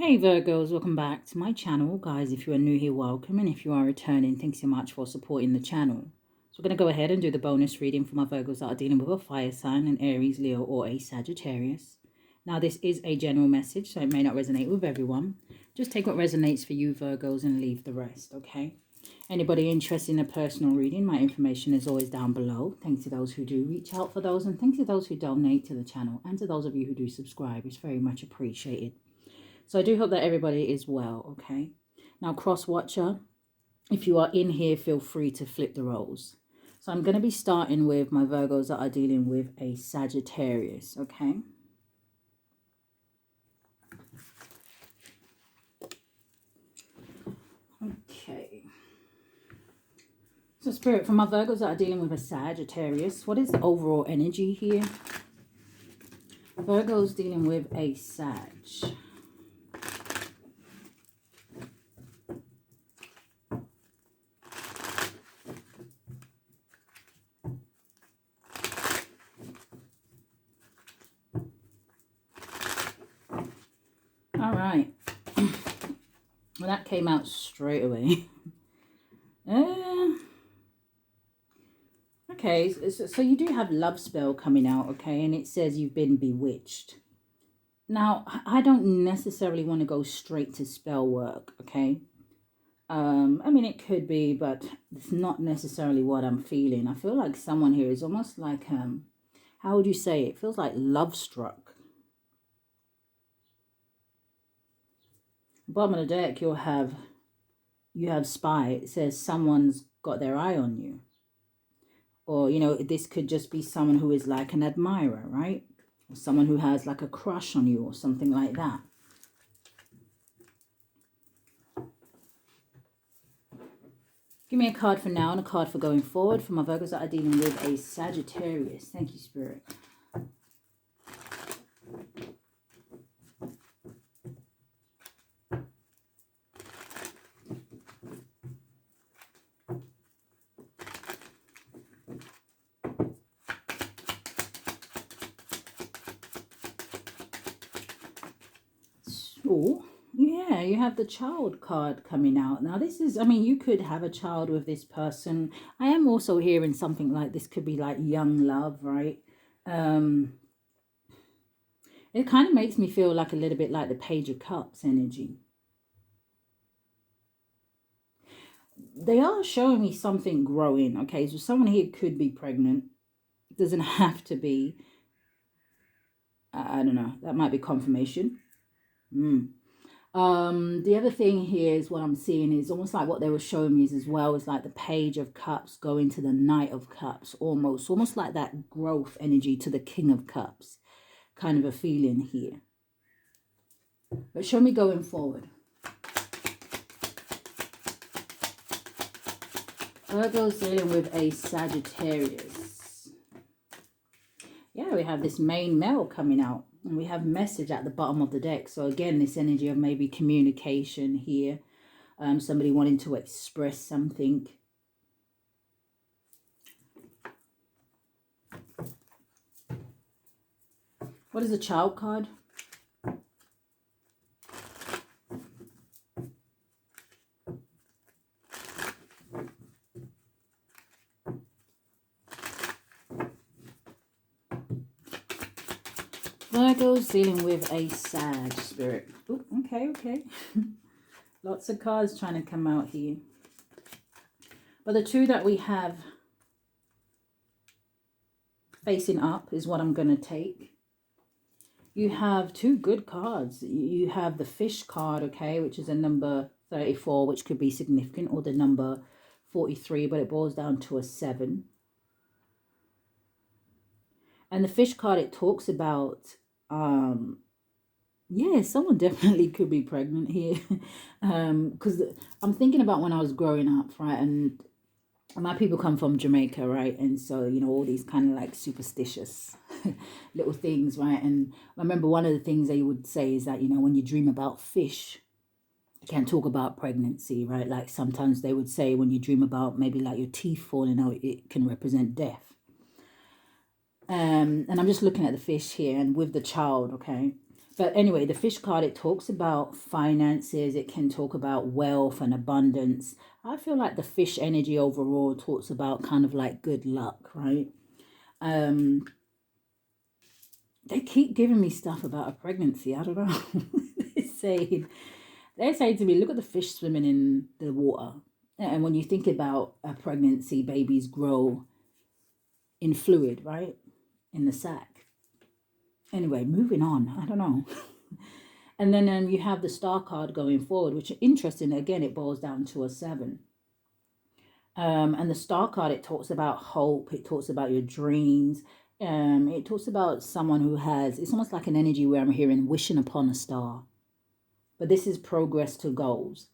Hey Virgos, welcome back to my channel. Guys, if you are new here, welcome. And if you are returning, thanks so much for supporting the channel. So we're going to go ahead and do the bonus reading for my Virgos that are dealing with a fire sign, an Aries, Leo, or a Sagittarius. Now, this is a general message, so it may not resonate with everyone. Just take what resonates for you, Virgos, and leave the rest, okay? Anybody interested in a personal reading, my information is always down below. Thanks to those who do reach out for those, and thanks to those who donate to the channel, and to those of you who do subscribe. It's very much appreciated. So I do hope that everybody is well, okay? Now, cross-watcher, if you are in here, feel free to flip the roles. So I'm going to be starting with my Virgos that are dealing with a Sagittarius, okay? Okay. So Spirit, for my Virgos that are dealing with a Sagittarius, what is the overall energy here? Virgos dealing with a Sag. All right. Well, that came out straight away. Okay, so you do have love spell coming out, okay? And it says you've been bewitched. Now, I don't necessarily want to go straight to spell work, okay? I mean, it could be, but it's not necessarily what I'm feeling. I feel like someone here is almost like, how would you say it? It feels like love struck. Bottom of the deck, you have spy. It says someone's got their eye on you. Or, you know, this could just be someone who is like an admirer, right? Or someone who has like a crush on you or something like that. Give me a card for now and a card for going forward for my Virgos that are dealing with a Sagittarius. Thank you, Spirit. Oh, yeah, you have the child card coming out. Now, this is, I mean, you could have a child with this person. I am also hearing something like this could be like young love, right? It kind of makes me feel like a little bit like the Page of Cups energy. They are showing me something growing, okay? So someone here could be pregnant. It doesn't have to be. I don't know. That might be confirmation. The other thing here is what I'm seeing is almost like what they were showing me is as well is like the Page of Cups going to the Knight of Cups, almost like that growth energy to the King of Cups, kind of a feeling here. But show me going forward. Virgo's dealing with a Sagittarius. Yeah, we have this main male coming out. And we have message at the bottom of the deck. So again, this energy of maybe communication here. Somebody wanting to express something. What is the child card? Virgo's dealing with a Sag, Spirit. Ooh, okay. Lots of cards trying to come out here. But the two that we have facing up is what I'm going to take. You have two good cards. You have the Fish card, okay, which is a number 34, which could be significant, or the number 43, but it boils down to a 7. And the Fish card, it talks about, yeah, someone definitely could be pregnant here. Because I'm thinking about when I was growing up, right? And my people come from Jamaica, right? And so, you know, all these kind of like superstitious little things, right? And I remember one of the things they would say is that, you know, when you dream about fish, you can't talk about pregnancy, right? Like sometimes they would say when you dream about maybe like your teeth falling out, it can represent death. And I'm just looking at the fish here and with the child, okay? But anyway, the fish card, it talks about finances. It can talk about wealth and abundance. I feel like the fish energy overall talks about kind of like good luck, right? They keep giving me stuff about a pregnancy. I don't know. They're saying to me, look at the fish swimming in the water. And when you think about a pregnancy, babies grow in fluid, right? In the sac. Anyway, moving on. I don't know. And then you have the star card going forward, which is interesting. Again, it boils down to a 7. And the star card, it talks about hope. It talks about your dreams. It talks about someone who has, it's almost like an energy where I'm hearing wishing upon a star. But this is progress to goals.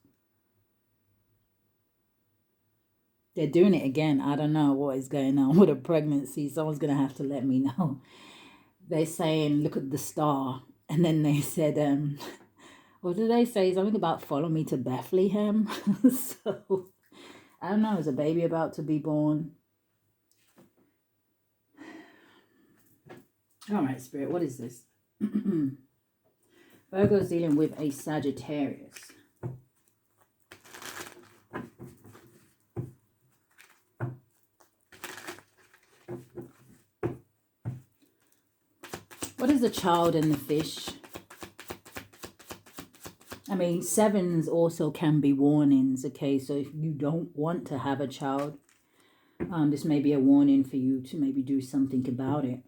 They're doing it again. I don't know what is going on with a pregnancy. Someone's going to have to let me know. They're saying, look at the star. And then they said, what did they say? Something about follow me to Bethlehem. So, I don't know. Is a baby about to be born? All right, Spirit, what is this? Virgo's dealing with a Sagittarius. What is the child and the fish? I mean, 7s also can be warnings, okay? So if you don't want to have a child, this may be a warning for you to maybe do something about it.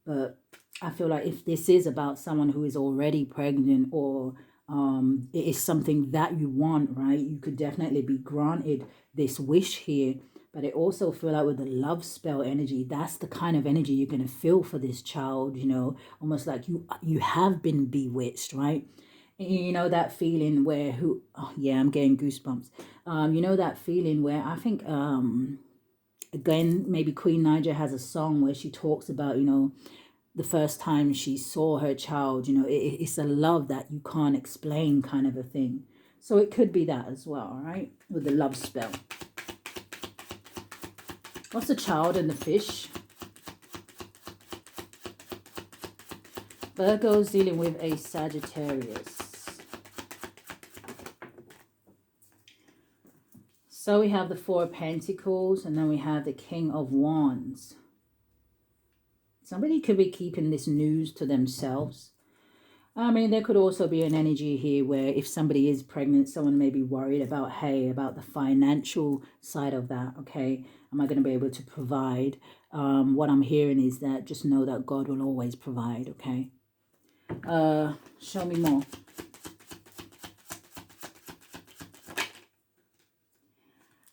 But I feel like if this is about someone who is already pregnant, or it is something that you want, right? You could definitely be granted this wish here. But I also feel like with the love spell energy, that's the kind of energy you're going to feel for this child, you know, almost like you have been bewitched, right? You know that feeling where I'm getting goosebumps. You know that feeling where I think, again, maybe Queen Naija has a song where she talks about, you know, the first time she saw her child, you know, it's a love that you can't explain kind of a thing. So it could be that as well, right? With the love spell. What's the child and the fish? Virgo's dealing with a Sagittarius. So we have the 4 of Pentacles, and then we have the King of Wands. Somebody could be keeping this news to themselves. I mean, there could also be an energy here where if somebody is pregnant, someone may be worried about, hey, about the financial side of that, okay? Am I going to be able to provide? What I'm hearing is that just know that God will always provide, okay? Show me more.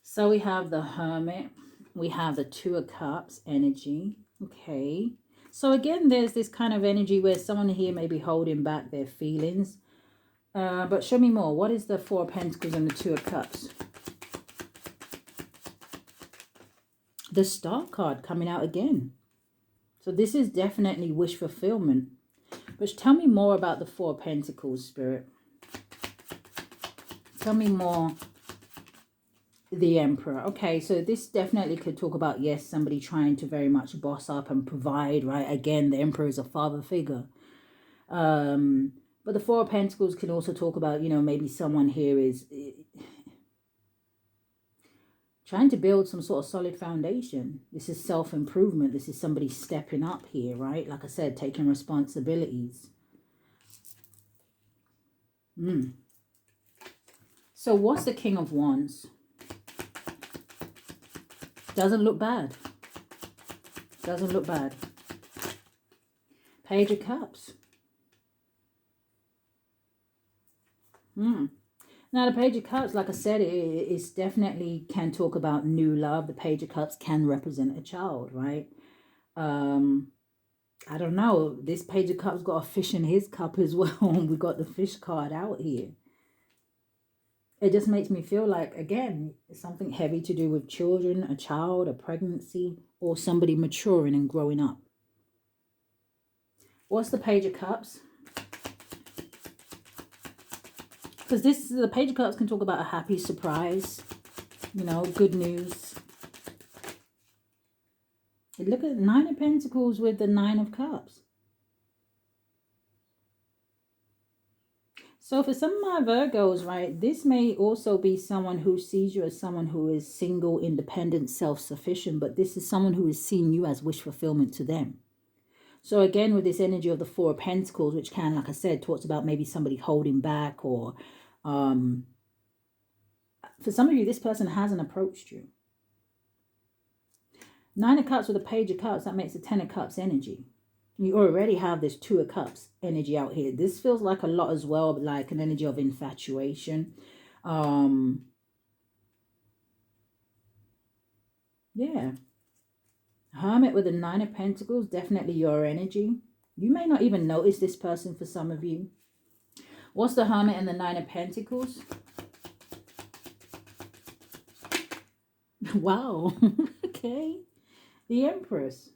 So we have the Hermit. We have the 2 of Cups energy, okay? So again, there's this kind of energy where someone here may be holding back their feelings. But show me more. What is the 4 of Pentacles and the 2 of Cups? The Star card coming out again. So this is definitely wish fulfillment. But tell me more about the 4 of Pentacles, Spirit. Tell me more. The Emperor. Okay, so this definitely could talk about, yes, somebody trying to very much boss up and provide, right? Again, the Emperor is a father figure. But the 4 of Pentacles can also talk about, you know, maybe someone here is trying to build some sort of solid foundation. This is self-improvement. This is somebody stepping up here, right? Like I said, taking responsibilities. So what's the King of Wands? Doesn't look bad. Doesn't look bad. Page of Cups. Now, the Page of Cups, like I said, it's definitely can talk about new love. The Page of Cups can represent a child, right? I don't know. This Page of Cups got a fish in his cup as well. We got the fish card out here. It just makes me feel like, again, something heavy to do with children, a child, a pregnancy, or somebody maturing and growing up. What's the Page of Cups? Because the Page of Cups can talk about a happy surprise, you know, good news. Look at 9 of Pentacles with the 9 of Cups. So for some of my Virgos, right, this may also be someone who sees you as someone who is single, independent, self-sufficient, but this is someone who is seeing you as wish fulfillment to them. So again, with this energy of the Four of Pentacles, which can, like I said, talks about maybe somebody holding back, or for some of you, this person hasn't approached you. Nine of Cups with a Page of Cups, that makes a Ten of Cups energy. You already have this Two of Cups energy out here. This feels like a lot as well, like an energy of infatuation. Yeah. Hermit with a Nine of Pentacles, definitely your energy. You may not even notice this person for some of you. What's the Hermit and the Nine of Pentacles? Wow. Okay. The Empress.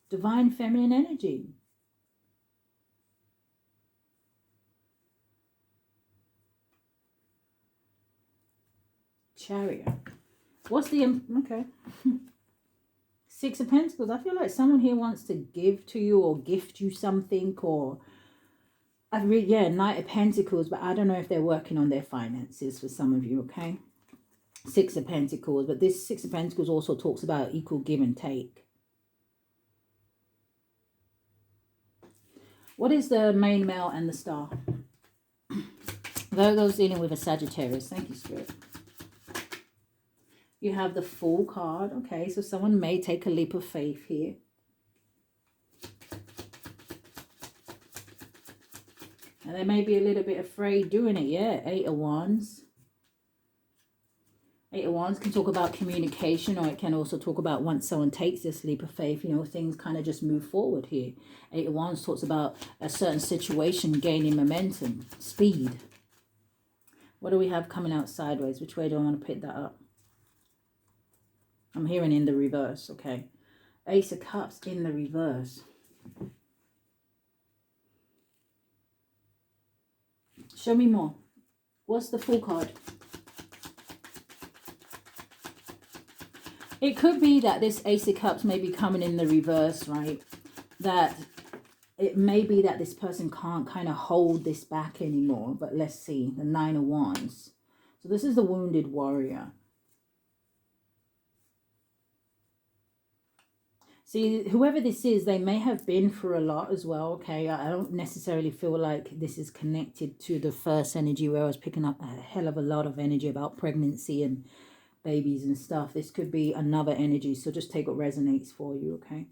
Divine feminine energy. Chariot. What's the... Okay. Six of Pentacles. I feel like someone here wants to give to you or gift you something, or... yeah, Knight of Pentacles, but I don't know if they're working on their finances for some of you, okay? Six of Pentacles, but this Six of Pentacles also talks about equal give and take. What is the main male and the star? Virgo's dealing with a Sagittarius. Thank you, Spirit. You have the Fool card. Okay, so someone may take a leap of faith here. And they may be a little bit afraid doing it. Yeah, Eight of Wands. Eight of Wands can talk about communication, or it can also talk about once someone takes this leap of faith, you know, things kind of just move forward here. Eight of Wands talks about a certain situation gaining momentum, speed. What do we have coming out sideways? Which way do I want to pick that up? I'm hearing in the reverse, okay. Ace of Cups in the reverse. Show me more. What's the Fool card? It could be that this Ace of Cups may be coming in the reverse, right? That it may be that this person can't kind of hold this back anymore. But let's see. The Nine of Wands. So this is the wounded warrior. See, whoever this is, they may have been through a lot as well, okay? I don't necessarily feel like this is connected to the first energy where I was picking up a hell of a lot of energy about pregnancy and babies and stuff. This could be another energy, so just take what resonates for you, okay?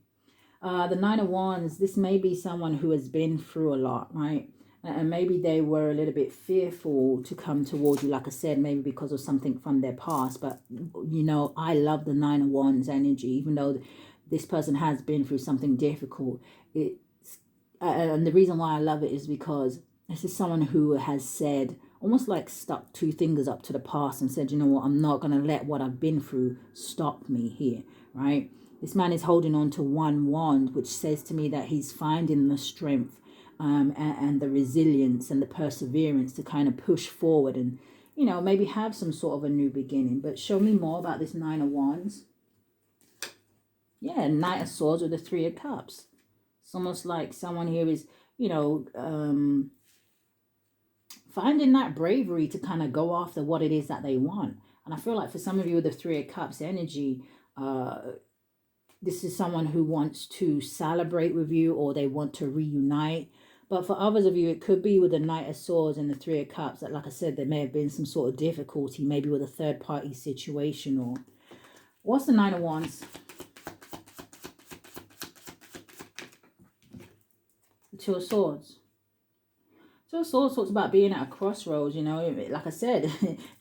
The Nine of Wands, this may be someone who has been through a lot, right? And maybe they were a little bit fearful to come towards you, like I said, maybe because of something from their past. But, you know, I love the Nine of Wands energy, even though this person has been through something difficult. And the reason why I love it is because this is someone who has said, almost like stuck two fingers up to the past and said, you know what, I'm not going to let what I've been through stop me here, right? This man is holding on to one wand, which says to me that he's finding the strength and the resilience and the perseverance to kind of push forward and, you know, maybe have some sort of a new beginning. But show me more about this Nine of Wands. Yeah, Knight of Swords with the Three of Cups. It's almost like someone here is, you know, finding that bravery to kind of go after what it is that they want. And I feel like for some of you with the Three of Cups energy, this is someone who wants to celebrate with you, or they want to reunite. But for others of you, it could be with the Knight of Swords and the Three of Cups that, like I said, there may have been some sort of difficulty, maybe with a third-party situation. Or what's the Nine of Wands? The Two of Swords. Two of Swords talks about being at a crossroads, you know. Like I said,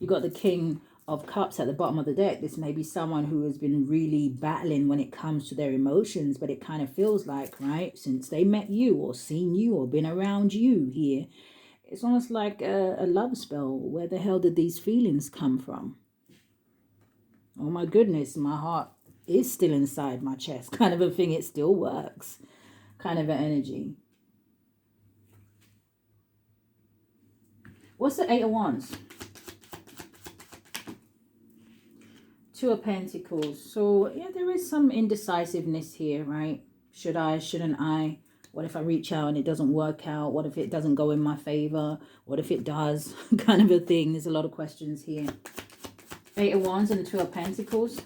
you got the King of Cups at the bottom of the deck. This may be someone who has been really battling when it comes to their emotions, but it kind of feels like, right, since they met you or seen you or been around you here, it's almost like a love spell. Where the hell did these feelings come from? Oh my goodness, my heart is still inside my chest, kind of a thing. It still works, kind of an energy. What's the Eight of Wands? Two of Pentacles. So, yeah, there is some indecisiveness here, right? Should I, shouldn't I? What if I reach out and it doesn't work out? What if it doesn't go in my favor? What if it does? Kind of a thing. There's a lot of questions here. 8 of Wands and the 2 of Pentacles.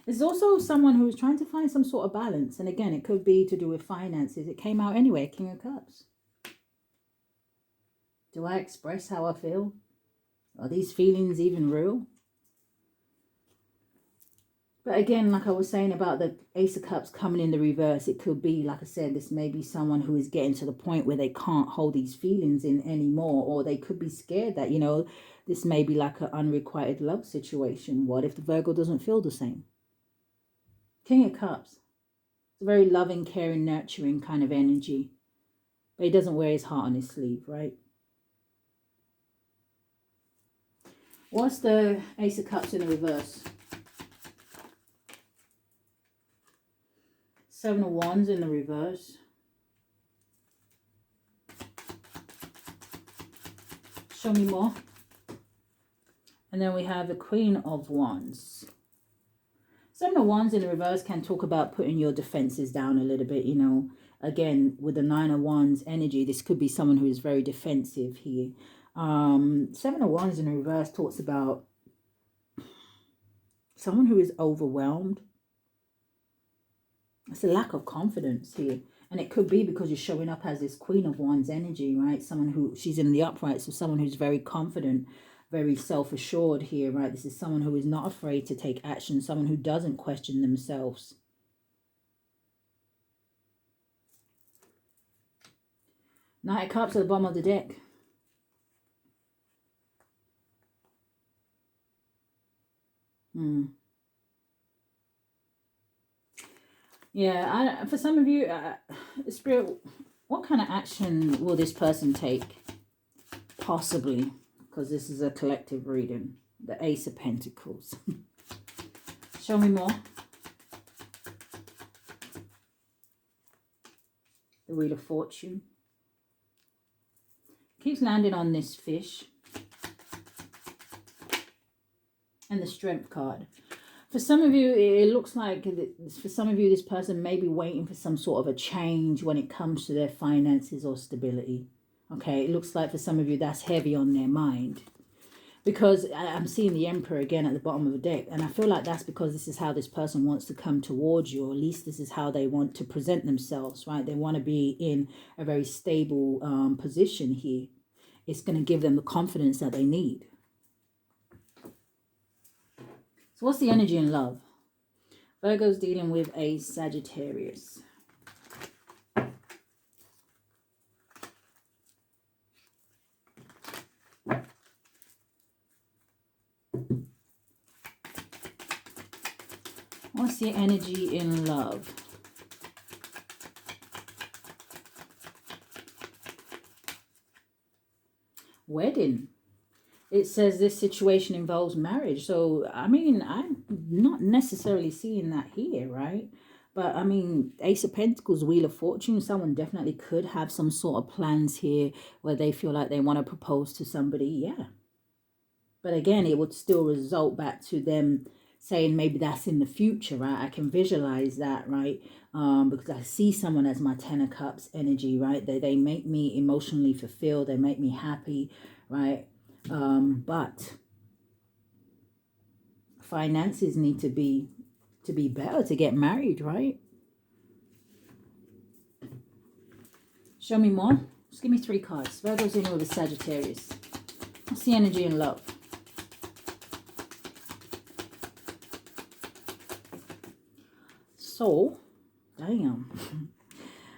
There's also someone who's trying to find some sort of balance. And again, it could be to do with finances. It came out anyway, King of Cups. Do I express how I feel? Are these feelings even real? But again, like I was saying about the Ace of Cups coming in the reverse, it could be, like I said, this may be someone who is getting to the point where they can't hold these feelings in anymore. Or they could be scared that, you know, this may be like an unrequited love situation. What if the Virgo doesn't feel the same? King of Cups. It's a very loving, caring, nurturing kind of energy. But he doesn't wear his heart on his sleeve, right? What's the Ace of Cups in the reverse? 7 of Wands in the reverse. Show me more. And then we have the Queen of Wands. 7 of Wands in the reverse can talk about putting your defenses down a little bit, you know. Again, with the 9 of Wands energy, this could be someone who is very defensive here. 7 of Wands in the reverse talks about someone who is overwhelmed. It's a lack of confidence here. And it could be because you're showing up as this Queen of Wands energy, right? Someone who, she's in the upright, so someone who's very confident, very self-assured here, right? This is someone who is not afraid to take action, someone who doesn't question themselves. Knight of Cups at the bottom of the deck. Yeah, for some of you, Spirit, what kind of action will this person take? Possibly, because this is a collective reading. The Ace of Pentacles. Show me more. The Wheel of Fortune. Keeps landing on this fish. And the Strength card. For some of you, it looks like, for some of you, this person may be waiting for some sort of a change when it comes to their finances or stability. Okay, it looks like for some of you, that's heavy on their mind. Because I'm seeing the Emperor again at the bottom of the deck. And I feel like that's because this is how this person wants to come towards you. Or at least this is how they want to present themselves, right? They want to be in a very stable position here. It's going to give them the confidence that they need. So what's the energy in love? Virgo's dealing with a Sagittarius. What's the energy in love? Wedding. It says this situation involves marriage. So, I mean, I'm not necessarily seeing that here, right? But, I mean, Ace of Pentacles, Wheel of Fortune, someone definitely could have some sort of plans here where they feel like they want to propose to somebody. Yeah. But again, it would still result back to them saying maybe that's in the future, right? I can visualize that, right? Because I see someone as my 10 of Cups energy, right? They make me emotionally fulfilled. They make me happy, right? But finances need to be better to get married, right? Show me more. Just give me 3 cards. Virgo's in with a Sagittarius. What's the energy in love? So, damn.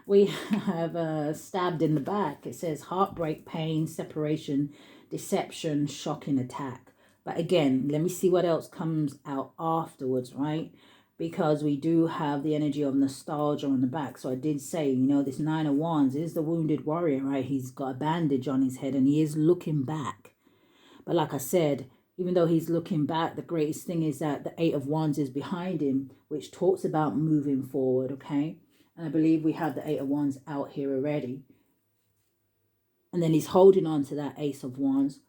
We have stabbed in the back. It says heartbreak, pain, separation, deception, shocking attack. But again, let me see what else comes out afterwards, right? Because we do have the energy of nostalgia on the back. So I did say, you know, this 9 of Wands is the wounded warrior, right? He's got a bandage on his head and he is looking back. But like I said, even though he's looking back, the greatest thing is that the 8 of Wands is behind him, which talks about moving forward, okay? And I believe we have the 8 of Wands out here already. And then he's holding on to that Ace of Wands.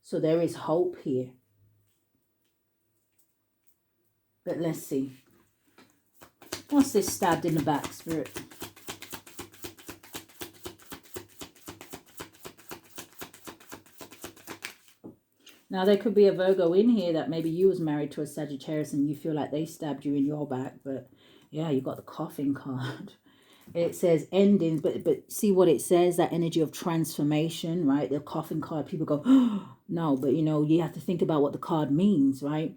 So there is hope here. But let's see. What's this stabbed in the back, Spirit? Now, there could be a Virgo in here that maybe you was married to a Sagittarius and you feel like they stabbed you in your back. But, yeah, you got the coffin card. It says endings, but see what it says, that energy of transformation, right? The coffin card, people go, oh, no, but, you know, you have to think about what the card means, right?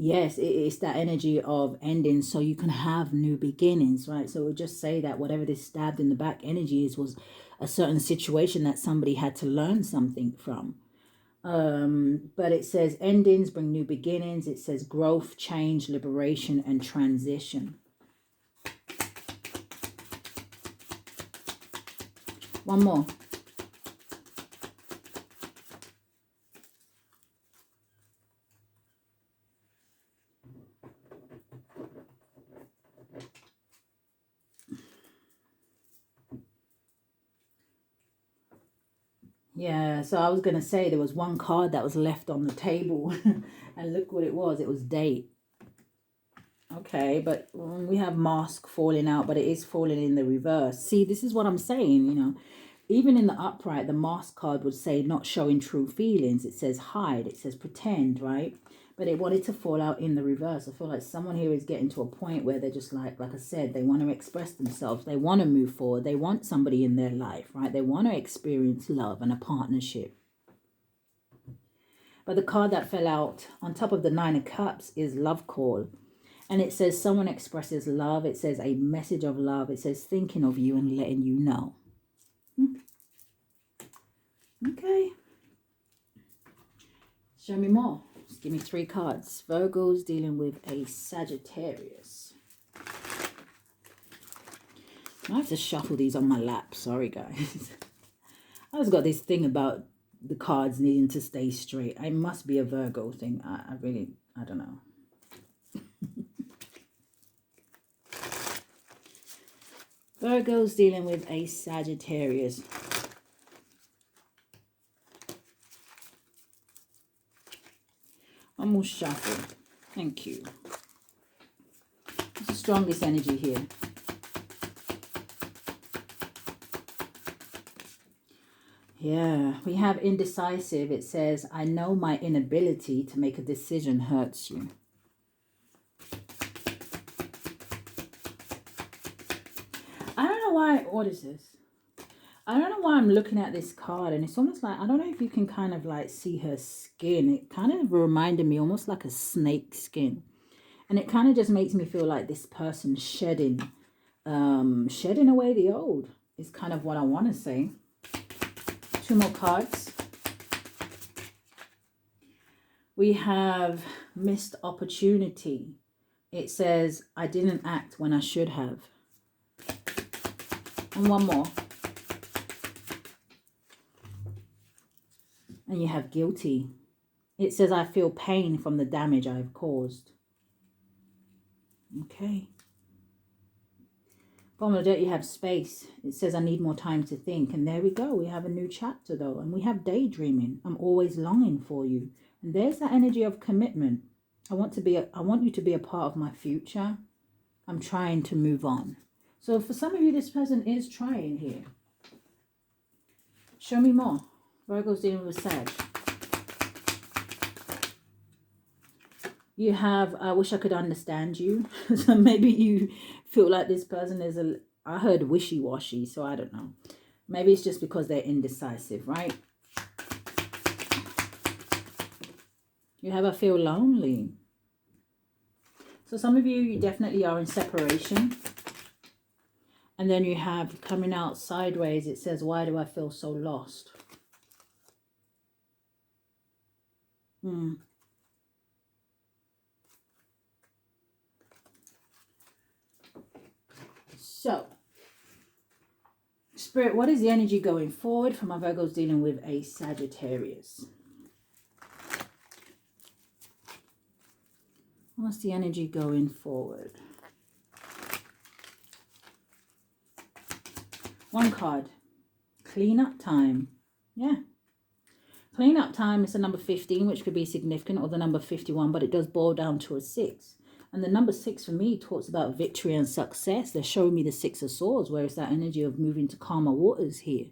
Yes, it's that energy of ending so you can have new beginnings, right? So we'll just say that whatever this stabbed in the back energy is was a certain situation that somebody had to learn something from. But it says endings bring new beginnings. It says growth, change, liberation, and transition. One more. Yeah, so I was going to say there was one card that was left on the table. And look what it was. It was date. Okay, but we have mask falling out, but it is falling in the reverse. See, this is what I'm saying, you know. Even in the upright, the mask card would say not showing true feelings. It says hide. It says pretend, right? But it wanted to fall out in the reverse. I feel like someone here is getting to a point where they're just like I said, they want to express themselves. They want to move forward. They want somebody in their life, right? They want to experience love and a partnership. But the card that fell out on top of the Nine of Cups is Love Call. And it says someone expresses love. It says a message of love. It says thinking of you and letting you know. Okay. Show me more. Just give me 3 cards. Virgo's dealing with a Sagittarius. I have to shuffle these on my lap. Sorry, guys. I always got this thing about the cards needing to stay straight. It must be a Virgo thing. I don't know. Virgo's dealing with a Sagittarius. One more shuffle. Thank you. It's the strongest energy here. Yeah, we have indecisive. It says, I know my inability to make a decision hurts you. I don't know why, what is this? I don't know why I'm looking at this card and it's almost like, I don't know if you can kind of like see her skin. It kind of reminded me almost like a snake skin. And it kind of just makes me feel like this person shedding away the old is kind of what I want to say. 2 more cards. We have missed opportunity. It says, I didn't act when I should have. And one more. And you have guilty. It says, I feel pain from the damage I've caused. Okay. Bottom of the deck, you have space. It says, I need more time to think. And there we go. We have a new chapter, though. And we have daydreaming. I'm always longing for you. And there's that energy of commitment. I want you to be a part of my future. I'm trying to move on. So for some of you, this person is trying here. Show me more. Virgo's dealing with Sag. You have, I wish I could understand you. So maybe you feel like this person is I heard wishy-washy, so I don't know. Maybe it's just because they're indecisive, right? You have, I feel lonely. So some of you definitely are in separation. And then you have coming out sideways. It says, why do I feel so lost? So, Spirit, what is the energy going forward for my Virgos dealing with a Sagittarius? What's the energy going forward? One card. Clean up time. Yeah. Clean up time is the number 15, which could be significant, or the number 51, but it does boil down to a 6. And the number 6 for me talks about victory and success. They're showing me the 6 of Swords, where it's that energy of moving to calmer waters here.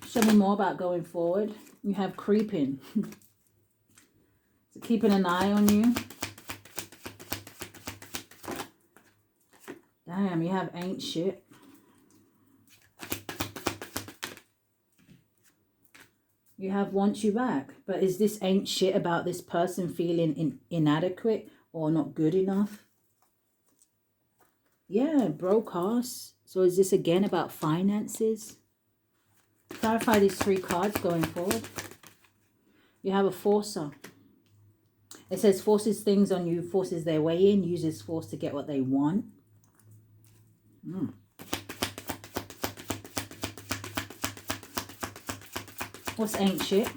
Show me more about going forward. You have creeping. So keeping an eye on you. Damn, you have ain't shit. You have want you back. But is this ain't shit about this person feeling inadequate or not good enough? Yeah, broadcast. So is this again about finances? Clarify these 3 cards going forward. You have a forcer. It says forces things on you, forces their way in, uses force to get what they want. What's ain't shit?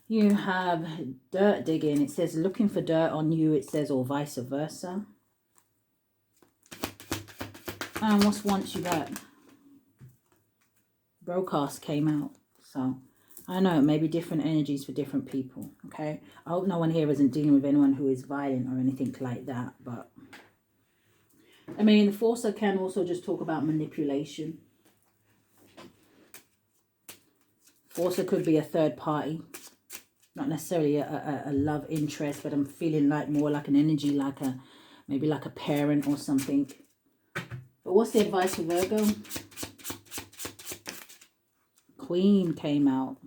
You have dirt digging. It says looking for dirt on you, it says, or vice versa. And what's wants you back? Broadcast came out. So, I know, maybe different energies for different people, okay? I hope no one here isn't dealing with anyone who is violent or anything like that, but... I mean, the forcer can also just talk about manipulation. Forcer could be a third party. Not necessarily a love interest, but I'm feeling like more like an energy, like a, maybe like a parent or something. But what's the advice for Virgo? Queen came out.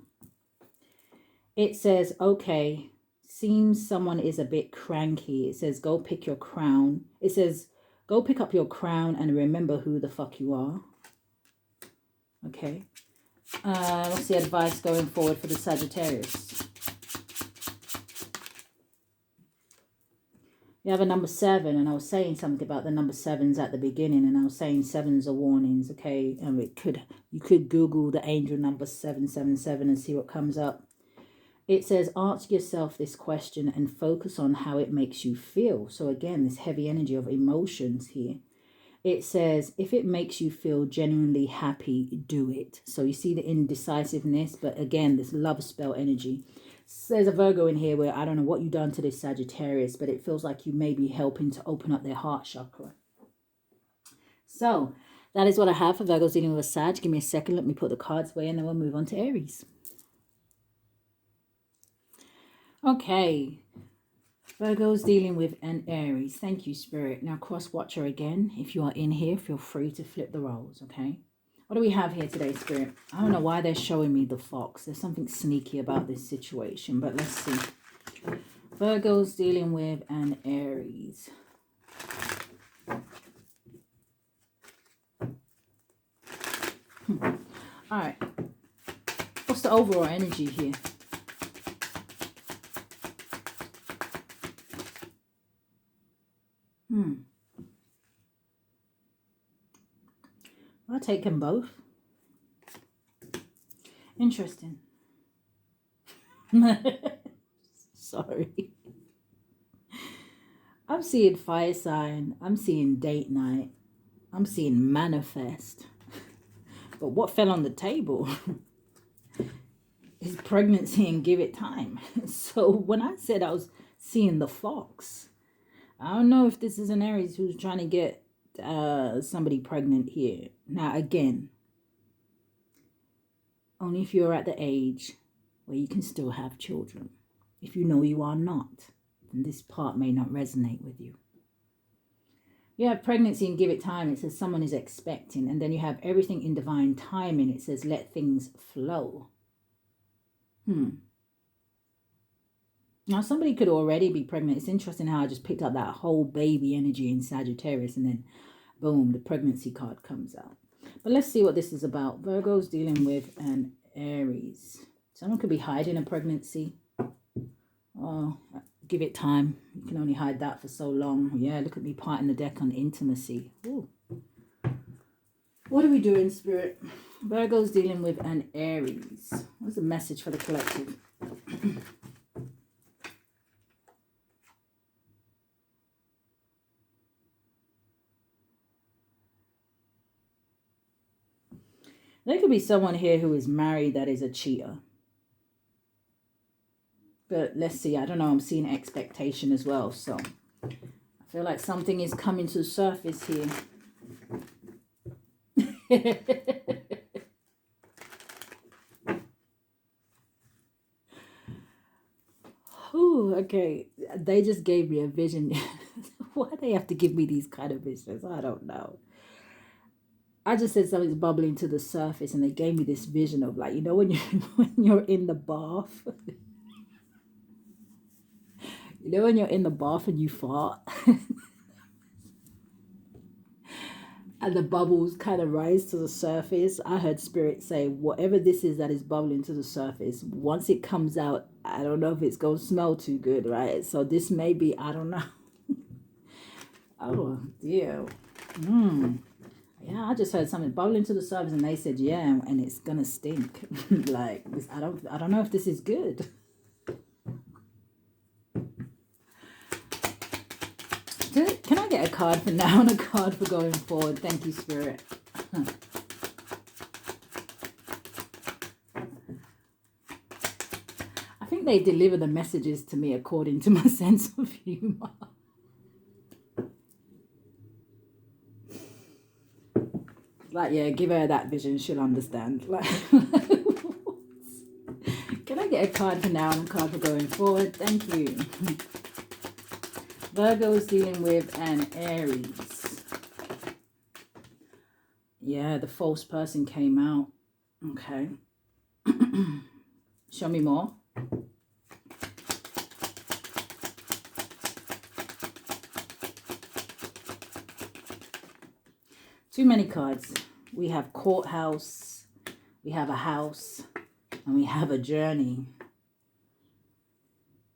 It says, okay, seems someone is a bit cranky. It says, go pick your crown. It says, go pick up your crown and remember who the fuck you are. Okay. What's the advice going forward for the Sagittarius? You have a number 7, and I was saying something about the number 7s at the beginning, and I was saying 7s are warnings, okay? And you could Google the angel number 777 and see what comes up. It says, ask yourself this question and focus on how it makes you feel. So again, this heavy energy of emotions here. It says, if it makes you feel genuinely happy, do it. So you see the indecisiveness, but again, this love spell energy. There's a Virgo in here where I don't know what you've done to this Sagittarius, but it feels like you may be helping to open up their heart chakra. So that is what I have for Virgos dealing with a Sag. Give me a second. Let me put the cards away and then we'll move on to Aries. Okay. Virgos dealing with an Aries. Thank you, Spirit. Now, cross watcher again. If you are in here, feel free to flip the roles, okay? What do we have here today, Spirit? I don't know why they're showing me the fox. There's something sneaky about this situation, but let's see. Virgos dealing with an Aries. All right. What's the overall energy here? I'll take them both. Interesting. Sorry. I'm seeing fire sign. I'm seeing date night. I'm seeing manifest. But what fell on the table is pregnancy and give it time. So when I said I was seeing the fox, I don't know if this is an Aries who's trying to get somebody pregnant here. Now, again, only if you're at the age where you can still have children. If you know you are not, then this part may not resonate with you. You have pregnancy and give it time. It says someone is expecting. And then you have everything in divine timing. It says let things flow. Now, somebody could already be pregnant. It's interesting how I just picked up that whole baby energy in Sagittarius and then, boom, the pregnancy card comes out. But let's see what this is about. Virgo's dealing with an Aries. Someone could be hiding a pregnancy. Oh, give it time. You can only hide that for so long. Yeah, look at me parting the deck on intimacy. Ooh. What are we doing, Spirit? Virgo's dealing with an Aries. What's the message for the collective? There could be someone here who is married that is a cheater. But let's see. I don't know. I'm seeing expectation as well. So I feel like something is coming to the surface here. Ooh, okay. They just gave me a vision. Why do they have to give me these kind of visions? I don't know. I just said something's bubbling to the surface, and they gave me this vision of, like, you know, when you when you're in the bath. You know when you're in the bath and you fart and the bubbles kind of rise to the surface. I heard Spirit say, whatever this is that is bubbling to the surface, once it comes out, I don't know if it's going to smell too good, right? So this may be, I don't know. Oh, dear. Yeah, I just heard something bubbling to the surface, and they said, yeah, and it's going to stink. Like, I don't know if this is good. Can I get a card for now and a card for going forward? Thank you, Spirit. I think they deliver the messages to me according to my sense of humor. Like, yeah, give her that vision, she'll understand. Like, can I get a card for now and a card for going forward? Thank you. Virgo is dealing with an Aries. Yeah, the false person came out. Okay. Show me more. Too many cards. We have courthouse, we have a house, and we have a journey.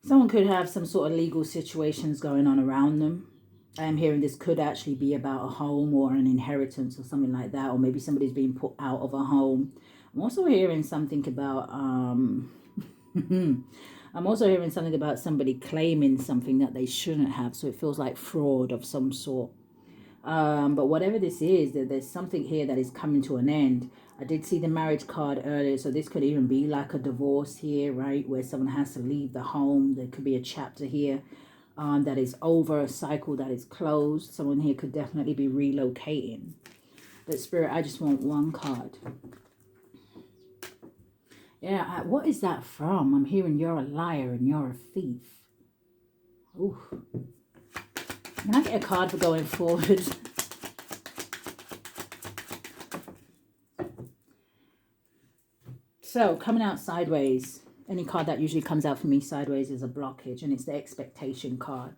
Someone could have some sort of legal situations going on around them. I am hearing this could actually be about a home or an inheritance or something like that, or maybe somebody's being put out of a home. I'm also hearing something about I'm also hearing something about somebody claiming something that they shouldn't have, so it feels like fraud of some sort. But whatever this is, there's something here that is coming to an end. I did see the marriage card earlier, so this could even be like a divorce here, right? Where someone has to leave the home. There could be a chapter here that is over, a cycle that is closed. Someone here could definitely be relocating. But Spirit, I just want one card. Yeah, what is that from? I'm hearing you're a liar and you're a thief. Ooh. Can I get a card for going forward? So, coming out sideways, any card that usually comes out for me sideways is a blockage, and it's the expectation card.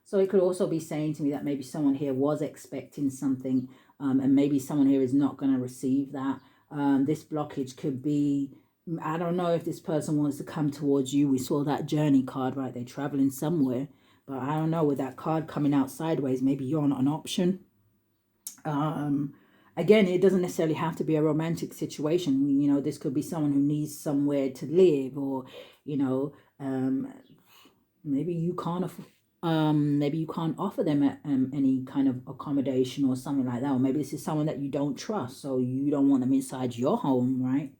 So it could also be saying to me that maybe someone here was expecting something, and maybe someone here is not going to receive that. This blockage could be, I don't know if this person wants to come towards you. We saw that journey card, right? They're traveling somewhere. But I don't know, with that card coming out sideways, maybe you're on an option. Again, it doesn't necessarily have to be a romantic situation. You know, this could be someone who needs somewhere to live, or, you know, maybe you can't offer them any kind of accommodation or something like that. Or maybe this is someone that you don't trust, so you don't want them inside your home, right?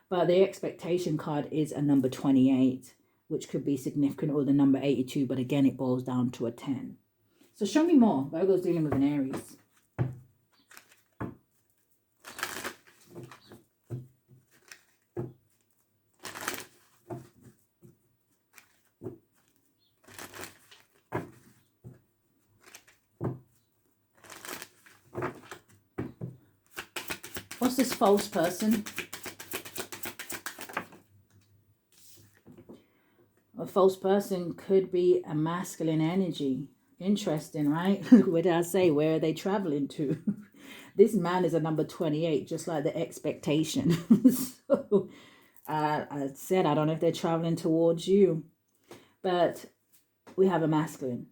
But the expectation card is a number 28, which could be significant, or the number 82, but again, it boils down to a 10. So show me more. Virgo's dealing with an Aries. What's this false person? A false person could be a masculine energy. Interesting, right? What did I say? Where are they traveling to? This man is a number 28, just like the expectation. So I said, I don't know if they're traveling towards you. But we have a masculine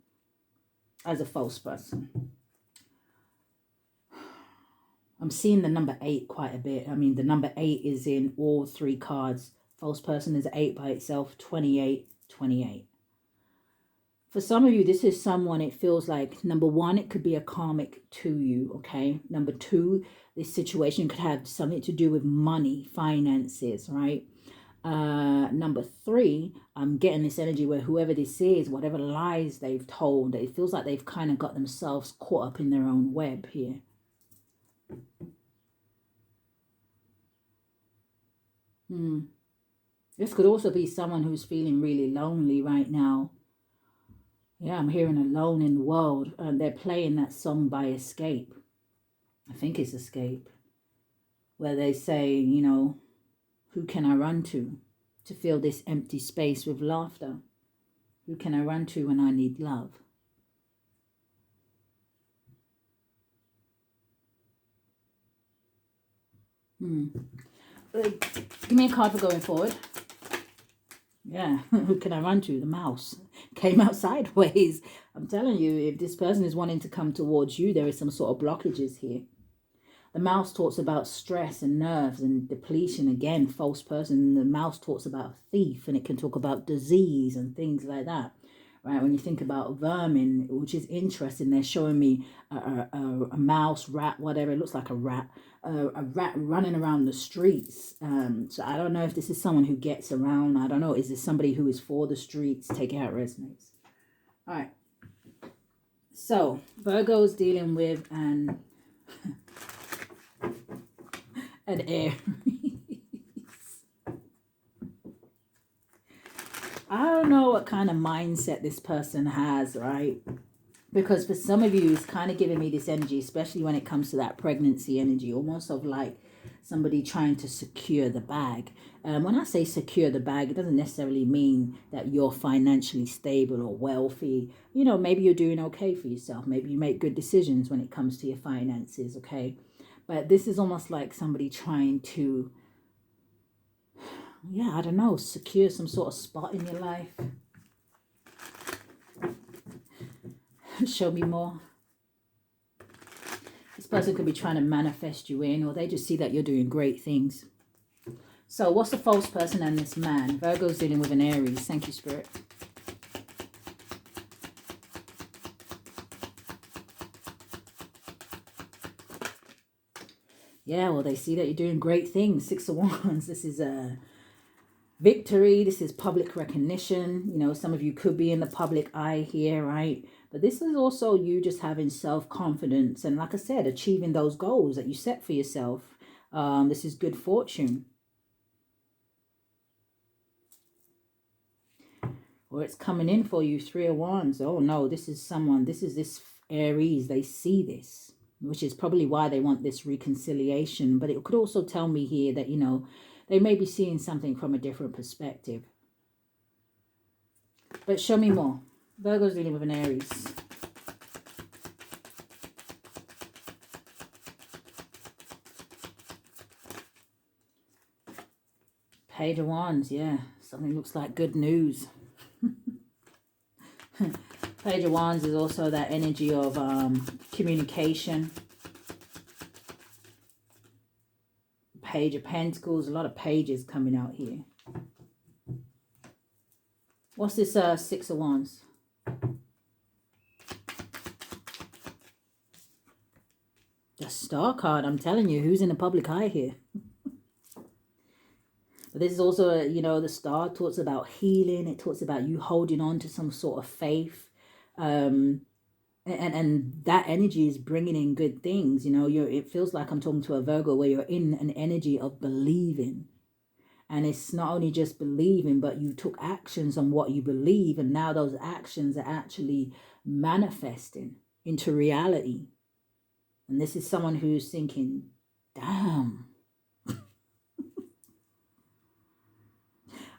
as a false person. I'm seeing the number 8 quite a bit. I mean, the number 8 is in all 3 cards. False person is 8 by itself, 28, 28. For some of you, this is someone, it feels like, number one, it could be a karmic to you, okay? Number two, this situation could have something to do with money, finances, right? Number three, I'm getting this energy where whoever this is, whatever lies they've told, it feels like they've kind of got themselves caught up in their own web here. This could also be someone who's feeling really lonely right now. Yeah, I'm hearing Alone in the World. They're playing that song by Escape. I think it's Escape. Where they say, you know, who can I run to fill this empty space with laughter? Who can I run to when I need love? Give me a card for going forward. Yeah, who can I run to? The mouse came out sideways. I'm telling you, if this person is wanting to come towards you, there is some sort of blockages here. The mouse talks about stress and nerves and depletion. Again, false person. The mouse talks about thief, and it can talk about disease and things like that. Right, when you think about vermin, which is interesting, they're showing me a mouse, rat, whatever. It looks like a rat running around the streets. So I don't know if this is someone who gets around. I don't know. Is this somebody who is for the streets? Take it how it resonates. All right. So Virgo's dealing with an Aries. I don't know what kind of mindset this person has, right? Because for some of you, it's kind of giving me this energy, especially when it comes to that pregnancy energy, almost of like somebody trying to secure the bag. When I say secure the bag, it doesn't necessarily mean that you're financially stable or wealthy. You know, maybe you're doing okay for yourself. Maybe you make good decisions when it comes to your finances, okay? But this is almost like somebody trying to, yeah, I don't know, secure some sort of spot in your life. Show me more. This person could be trying to manifest you in, or they just see that you're doing great things. So what's the false person and this man? Virgo's dealing with an Aries. Thank you, Spirit. Yeah, well, they see that you're doing great things. 6 of Wands. This is a victory. This is public recognition. You know, some of you could be in the public eye here, right? But this is also you just having self-confidence. And like I said, achieving those goals that you set for yourself. This is good fortune. Or it's coming in for you, 3 of Wands. Oh, no, this is someone. This is this Aries. They see this, which is probably why they want this reconciliation. But it could also tell me here that, you know, they may be seeing something from a different perspective. But show me more. Virgo's dealing with an Aries. Page of Wands, yeah. Something looks like good news. Page of Wands is also that energy of communication. Page of Pentacles, a lot of pages coming out here. What's this 6 of Wands? The Star card, I'm telling you, who's in the public eye here? But this is also, you know, the Star talks about healing. It talks about you holding on to some sort of faith. And that energy is bringing in good things. You know, it feels like I'm talking to a Virgo where you're in an energy of believing. And it's not only just believing, but you took actions on what you believe. And now those actions are actually manifesting into reality. And this is someone who's thinking, damn.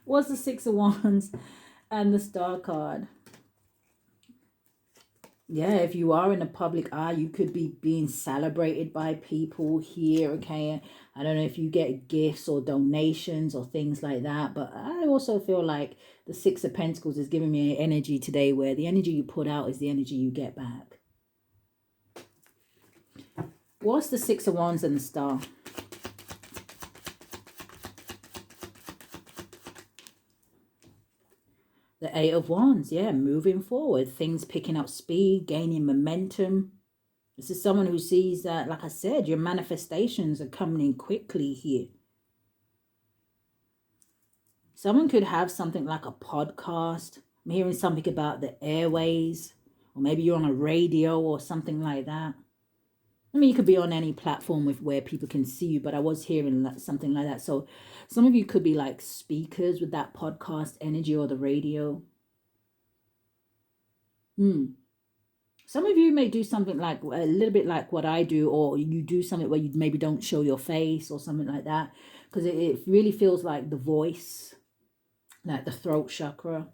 What's the 6 of Wands and the Star card? Yeah, if you are in the public eye, you could be being celebrated by people here, okay? I don't know if you get gifts or donations or things like that, but I also feel like the 6 of Pentacles is giving me energy today where the energy you put out is the energy you get back. What's the 6 of Wands and the Star? The Eight of Wands, yeah, moving forward, things picking up speed, gaining momentum. This is someone who sees that, like I said, your manifestations are coming in quickly here. Someone could have something like a podcast. I'm hearing something about the airways, or maybe you're on a radio or something like that. I mean, you could be on any platform with where people can see you, but I was hearing something like that. So some of you could be like speakers with that podcast energy or the radio. Some of you may do something like a little bit like what I do, or you do something where you maybe don't show your face or something like that, because it really feels like the voice, like the throat chakra.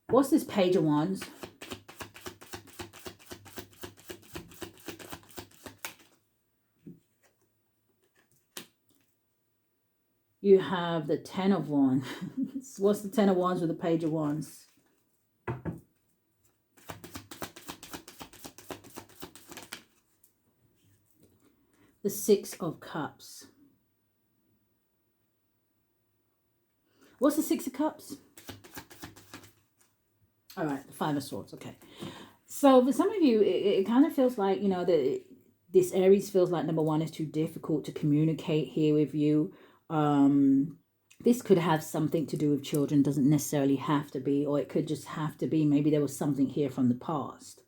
What's this Page of Wands? You have the Ten of Wands. What's the Ten of Wands with the Page of Wands? The Six of Cups. What's the Six of Cups? All right, the Five of Swords. Okay. So for some of you, it kind of feels like, you know, that this Aries feels like, number one, it's too difficult to communicate here with you. This could have something to do with children, doesn't necessarily have to be, or it could just have to be, maybe there was something here from the past.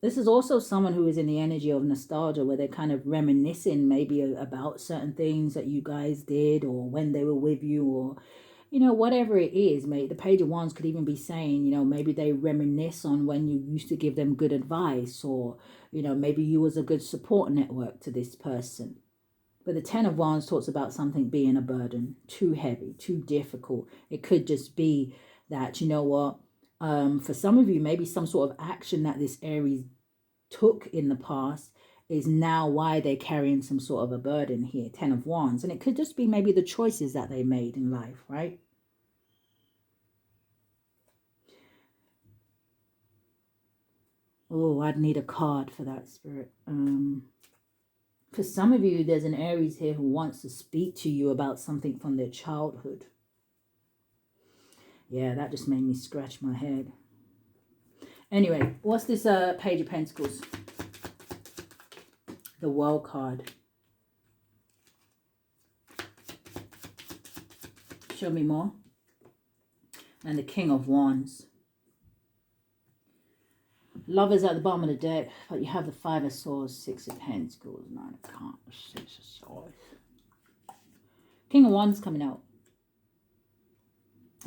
This is also someone who is in the energy of nostalgia, where they're kind of reminiscing maybe about certain things that you guys did, or when they were with you, or, you know, whatever it is. Maybe the Page of Wands could even be saying, you know, maybe they reminisce on when you used to give them good advice, or, you know, maybe you was a good support network to this person. But the Ten of Wands talks about something being a burden, too heavy, too difficult. It could just be that, you know what, for some of you, maybe some sort of action that this Aries took in the past is now why they're carrying some sort of a burden here. Ten of Wands. And it could just be maybe the choices that they made in life, right? Oh, I'd need a card for that, Spirit. For some of you, there's an Aries here who wants to speak to you about something from their childhood. Yeah, that just made me scratch my head. Anyway, what's this Page of Pentacles? The World card. Show me more. And the King of Wands. Lovers at the bottom of the deck, but you have the Five of Swords, Six of Pentacles, Nine of Cups, Six of Swords. King of Wands coming out.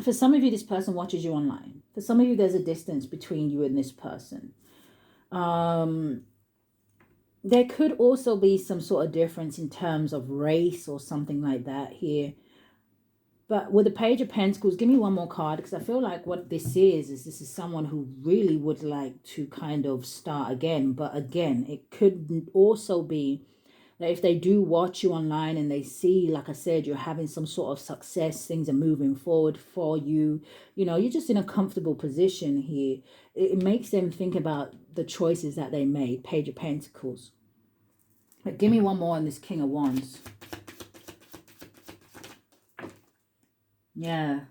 For some of you, this person watches you online. For some of you, there's a distance between you and this person. There could also be some sort of difference in terms of race or something like that here. But with the Page of Pentacles, give me one more card, because I feel like what this is someone who really would like to kind of start again. But again, it could also be that if they do watch you online and they see, like I said, you're having some sort of success, things are moving forward for you, you know, you're just in a comfortable position here. It makes them think about the choices that they made. Page of Pentacles. But give me one more on this King of Wands. Yeah,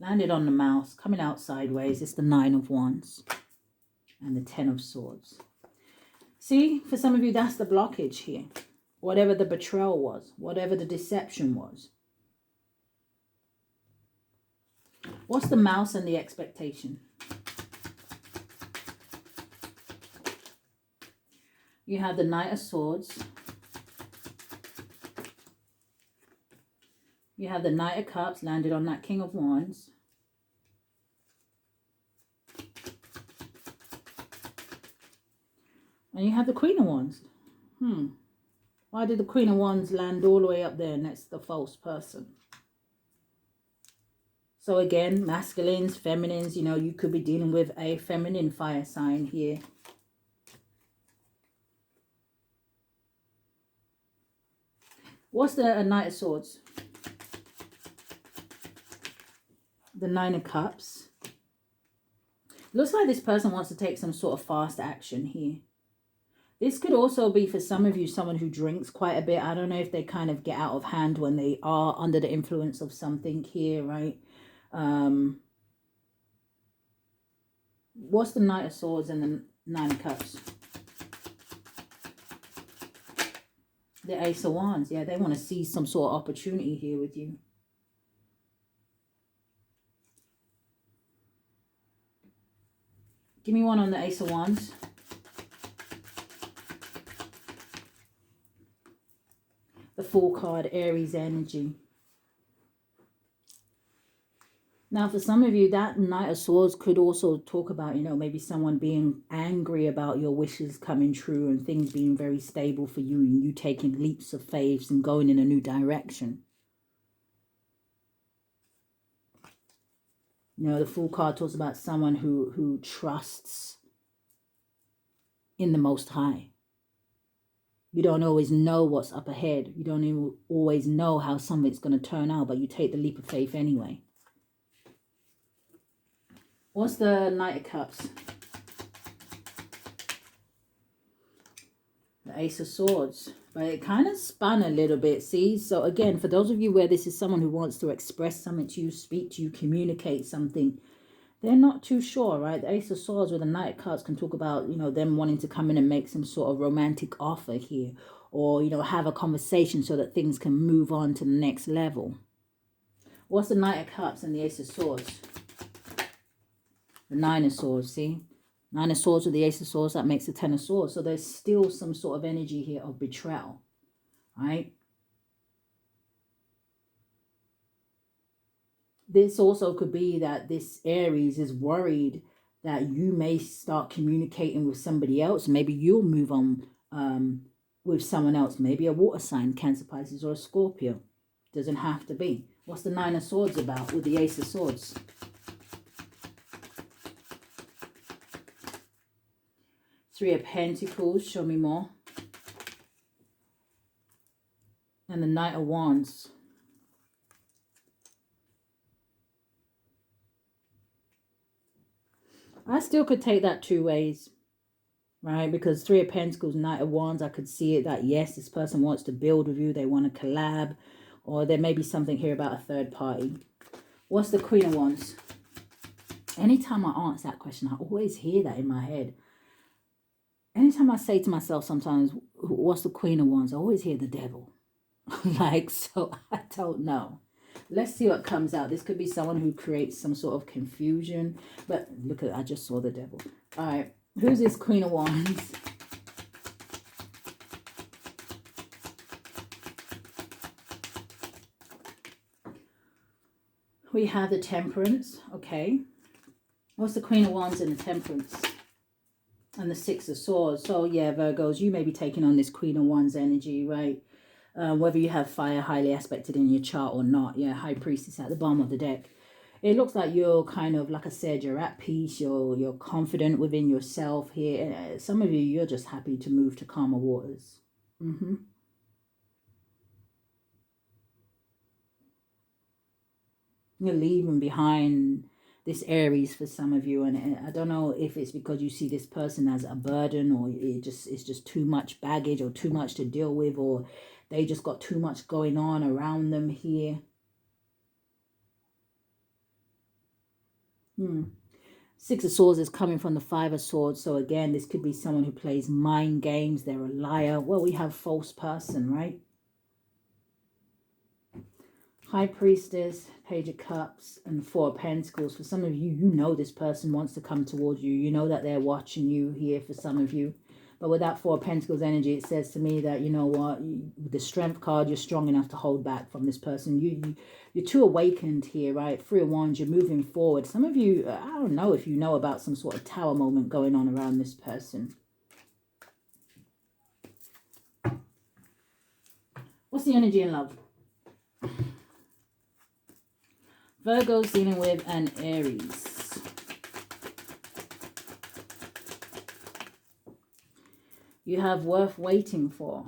landed on the mouse, coming out sideways. It's the Nine of Wands and the Ten of Swords. See, for some of you, that's the blockage here. Whatever the betrayal was, whatever the deception was. What's the mouse and the expectation? You have the Knight of Swords. You have the Knight of Cups landed on that King of Wands. And you have the Queen of Wands. Why did the Queen of Wands land all the way up there next to the false person? So again, masculines, feminines, you know, you could be dealing with a feminine fire sign here. What's the Knight of Swords? The Nine of Cups. Looks like this person wants to take some sort of fast action here. This could also be for some of you, someone who drinks quite a bit. I don't know if they kind of get out of hand when they are under the influence of something here, right? What's the Knight of Swords and the Nine of Cups? The Ace of Wands. Yeah, they want to see some sort of opportunity here with you. Give me one on the Ace of Wands. The Fool card, Aries energy. Now, for some of you, that Knight of Swords could also talk about, you know, maybe someone being angry about your wishes coming true and things being very stable for you and you taking leaps of faith and going in a new direction. You know, the Fool card talks about someone who trusts in the Most High. You don't always know what's up ahead. You don't even always know how something's going to turn out, but you take the leap of faith anyway. What's the Knight of Cups? The Ace of Swords. But it kind of spun a little bit, see? So again, for those of you where this is someone who wants to express something to you, speak to you, communicate something, they're not too sure, right? The Ace of Swords with the Knight of Cups can talk about, you know, them wanting to come in and make some sort of romantic offer here. Or, you know, have a conversation so that things can move on to the next level. What's the Knight of Cups and the Ace of Swords? The Nine of Swords, see? Nine of Swords with the Ace of Swords, that makes the Ten of Swords. So there's still some sort of energy here of betrayal, right? This also could be that this Aries is worried that you may start communicating with somebody else. Maybe you'll move on with someone else. Maybe a water sign, Cancer, Pisces, or a Scorpio. Doesn't have to be. What's the Nine of Swords about with the Ace of Swords? Three of Pentacles, show me more. And the Knight of Wands. I still could take that two ways, right? Because Three of Pentacles, Knight of Wands, I could see it that, yes, this person wants to build with you. They want to collab. Or there may be something here about a third party. What's the Queen of Wands? Anytime I answer that question, I always hear that in my head. Anytime I say to myself sometimes, what's the Queen of Wands? I always hear the devil. Like, so I don't know. Let's see what comes out. This could be someone who creates some sort of confusion. But look at, I just saw the devil. All right. Who's this Queen of Wands? We have the Temperance. Okay. What's the Queen of Wands and the Temperance? And the Six of Swords. So yeah, Virgos, you may be taking on this Queen of Wands energy, right? Whether you have fire highly aspected in your chart or not. Yeah, High Priestess at the bottom of the deck. It looks like you're kind of, like I said, you're at peace. You're confident within yourself here. Some of you, you're just happy to move to calmer waters. You're leaving behind this Aries for some of you, and I don't know if it's because you see this person as a burden, or it's just too much baggage or too much to deal with, or they just got too much going on around them here. Six of Swords is coming from the Five of Swords. So again, this could be someone who plays mind games. They're a liar. Well, we have false person, right? High Priestess, Page of Cups, and Four of Pentacles. For some of you, you know this person wants to come towards you. You know that they're watching you here for some of you. But with that Four of Pentacles energy, it says to me that, you know what, the Strength card, you're strong enough to hold back from this person. You're too awakened here, right? Three of Wands, you're moving forward. Some of you, I don't know if you know about some sort of tower moment going on around this person. What's the energy in love? Virgo's dealing with an Aries. You have worth waiting for.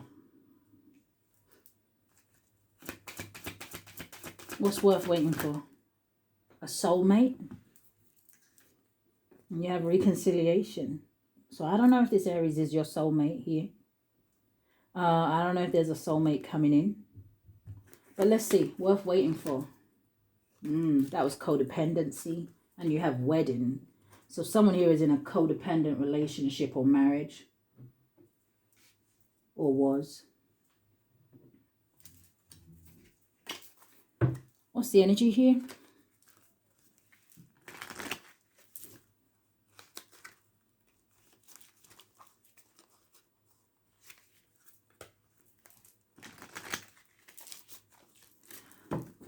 What's worth waiting for? A soulmate. And you have reconciliation. So I don't know if this Aries is your soulmate here. I don't know if there's a soulmate coming in. But let's see. Worth waiting for. That was codependency. And you have wedding. So someone here is in a codependent relationship or marriage. Or was. What's the energy here?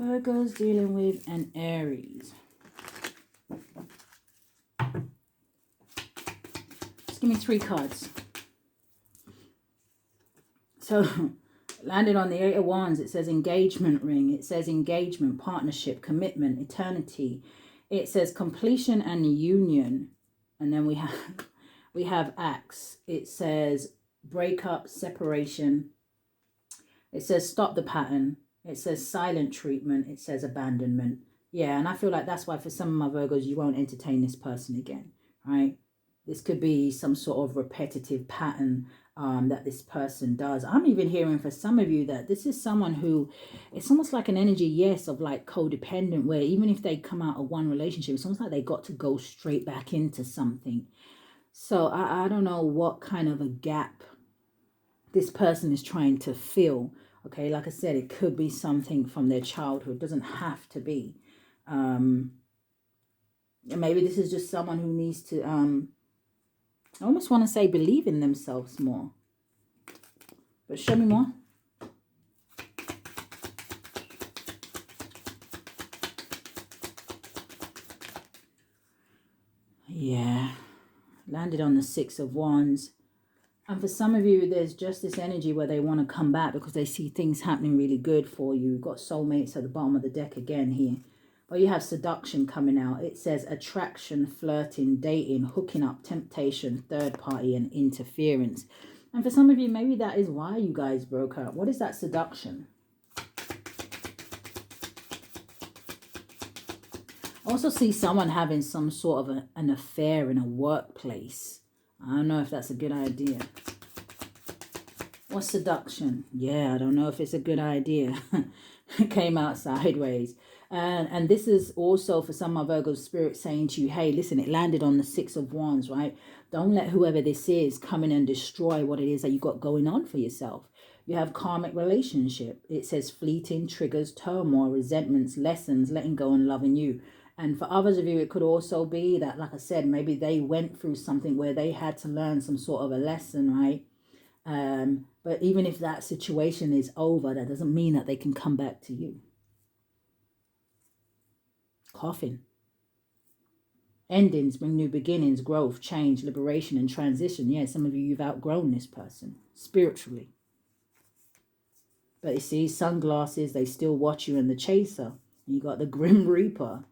Virgo's dealing with an Aries. Just give me 3 cards. So, landed on the 8 of Wands, it says engagement ring. It says engagement, partnership, commitment, eternity. It says completion and union. And then we have Axe. It says breakup, separation. It says stop the pattern. It says silent treatment. It says abandonment. Yeah, and I feel like that's why for some of my Virgos, you won't entertain this person again, right? This could be some sort of repetitive pattern that this person does. I'm even hearing for some of you that this is someone who, it's almost like an energy, yes, of like codependent, where even if they come out of one relationship, it's almost like they got to go straight back into something. So I don't know what kind of a gap this person is trying to fill. Okay, like I said, it could be something from their childhood. It doesn't have to be. And maybe this is just someone who needs to, I almost want to say believe in themselves more. But show me more. Yeah. Landed on the 6 of Wands. And for some of you, there's just this energy where they want to come back because they see things happening really good for you. You've got soulmates at the bottom of the deck again here. But you have seduction coming out. It says attraction, flirting, dating, hooking up, temptation, third party, and interference. And for some of you, maybe that is why you guys broke up. What is that seduction? I also see someone having some sort of an affair in a workplace. I don't know if that's a good idea. What's seduction? Yeah, I don't know if it's a good idea. It came out sideways. And this is also for some of my Virgo spirit saying to you, hey, listen, it landed on the 6 of Wands, right? Don't let whoever this is come in and destroy what it is that you got going on for yourself. You have karmic relationship. It says fleeting, triggers, turmoil, resentments, lessons, letting go and loving you. And for others of you, it could also be that, like I said, maybe they went through something where they had to learn some sort of a lesson, right? But even if that situation is over, that doesn't mean that they can come back to you. Coffin. Endings bring new beginnings, growth, change, liberation, and transition. Yeah, some of you, you've outgrown this person spiritually. But you see, sunglasses, they still watch you, and the chaser. And you got the Grim Reaper.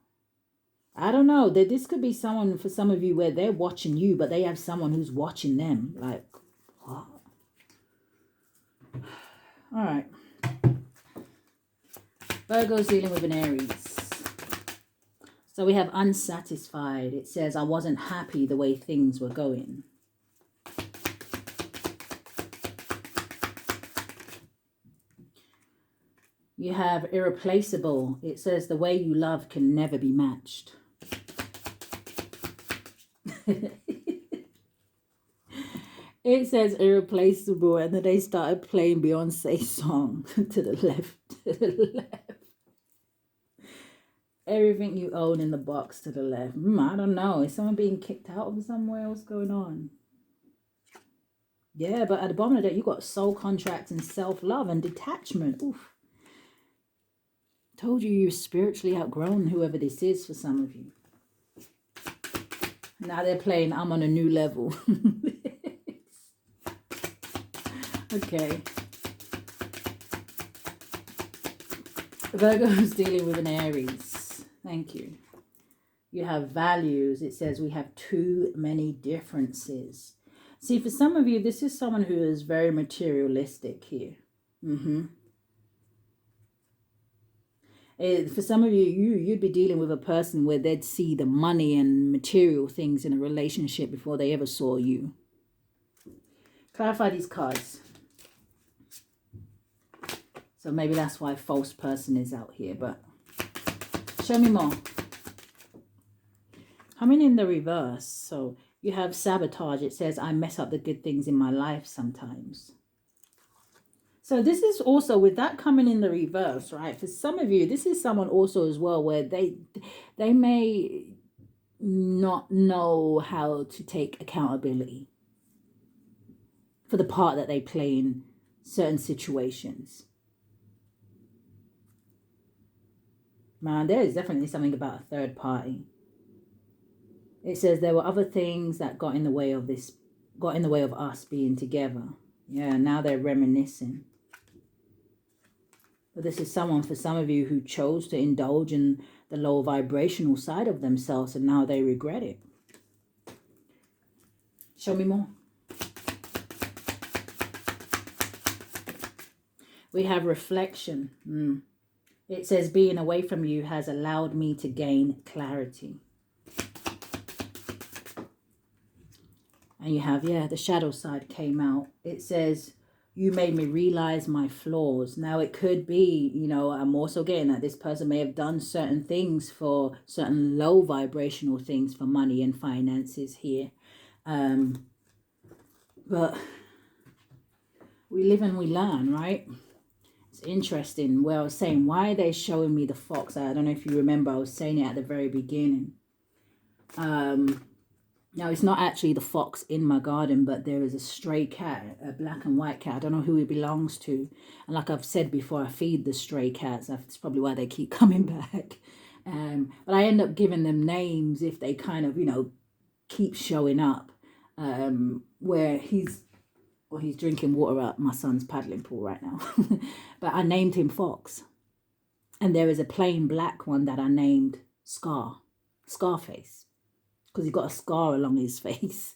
I don't know. This could be someone for some of you where they're watching you, but they have someone who's watching them. Like, what? All right. Virgo's dealing with an Aries. So we have unsatisfied. It says, I wasn't happy the way things were going. You have irreplaceable. It says, the way you love can never be matched. It says irreplaceable, and then they started playing Beyonce's song to the left, to the left. Everything you own in the box to the left. I don't know. Is someone being kicked out of somewhere? What's going on? Yeah, but at the bottom of that, you got soul contract and self-love and detachment. Oof. Told you you're spiritually outgrown whoever this is for some of you. Now they're playing I'm on a new level. Okay. Virgo's dealing with an Aries. Thank you. You have values. It says we have too many differences. See, for some of you, this is someone who is very materialistic here. For some of you, you'd be dealing with a person where they'd see the money and material things in a relationship before they ever saw you. Clarify these cards. So maybe that's why false person is out here, but show me more. Coming in the reverse. So you have sabotage. It says, I mess up the good things in my life sometimes. So this is also with that coming in the reverse, right? For some of you, this is someone also as well where they may not know how to take accountability for the part that they play in certain situations. Man, there is definitely something about a third party. It says there were other things that got in the way of us being together. Yeah, now they're reminiscing. But this is someone, for some of you, who chose to indulge in the low vibrational side of themselves and now they regret it. Show me more. We have reflection. It says being away from you has allowed me to gain clarity. And you have, yeah, the shadow side came out. It says, you made me realize my flaws. Now, it could be, you know, I'm also getting that this person may have done certain things for certain low vibrational things for money and finances here. But we live and we learn, right? It's interesting. Where I was saying, why are they showing me the fox? I don't know if you remember, I was saying it at the very beginning. Now, it's not actually the fox in my garden, but there is a stray cat, a black and white cat. I don't know who it belongs to. And like I've said before, I feed the stray cats. That's probably why they keep coming back. But I end up giving them names if they kind of, you know, keep showing up. Where he's drinking water at my son's paddling pool right now. But I named him Fox. And there is a plain black one that I named Scarface. Because he got a scar along his face.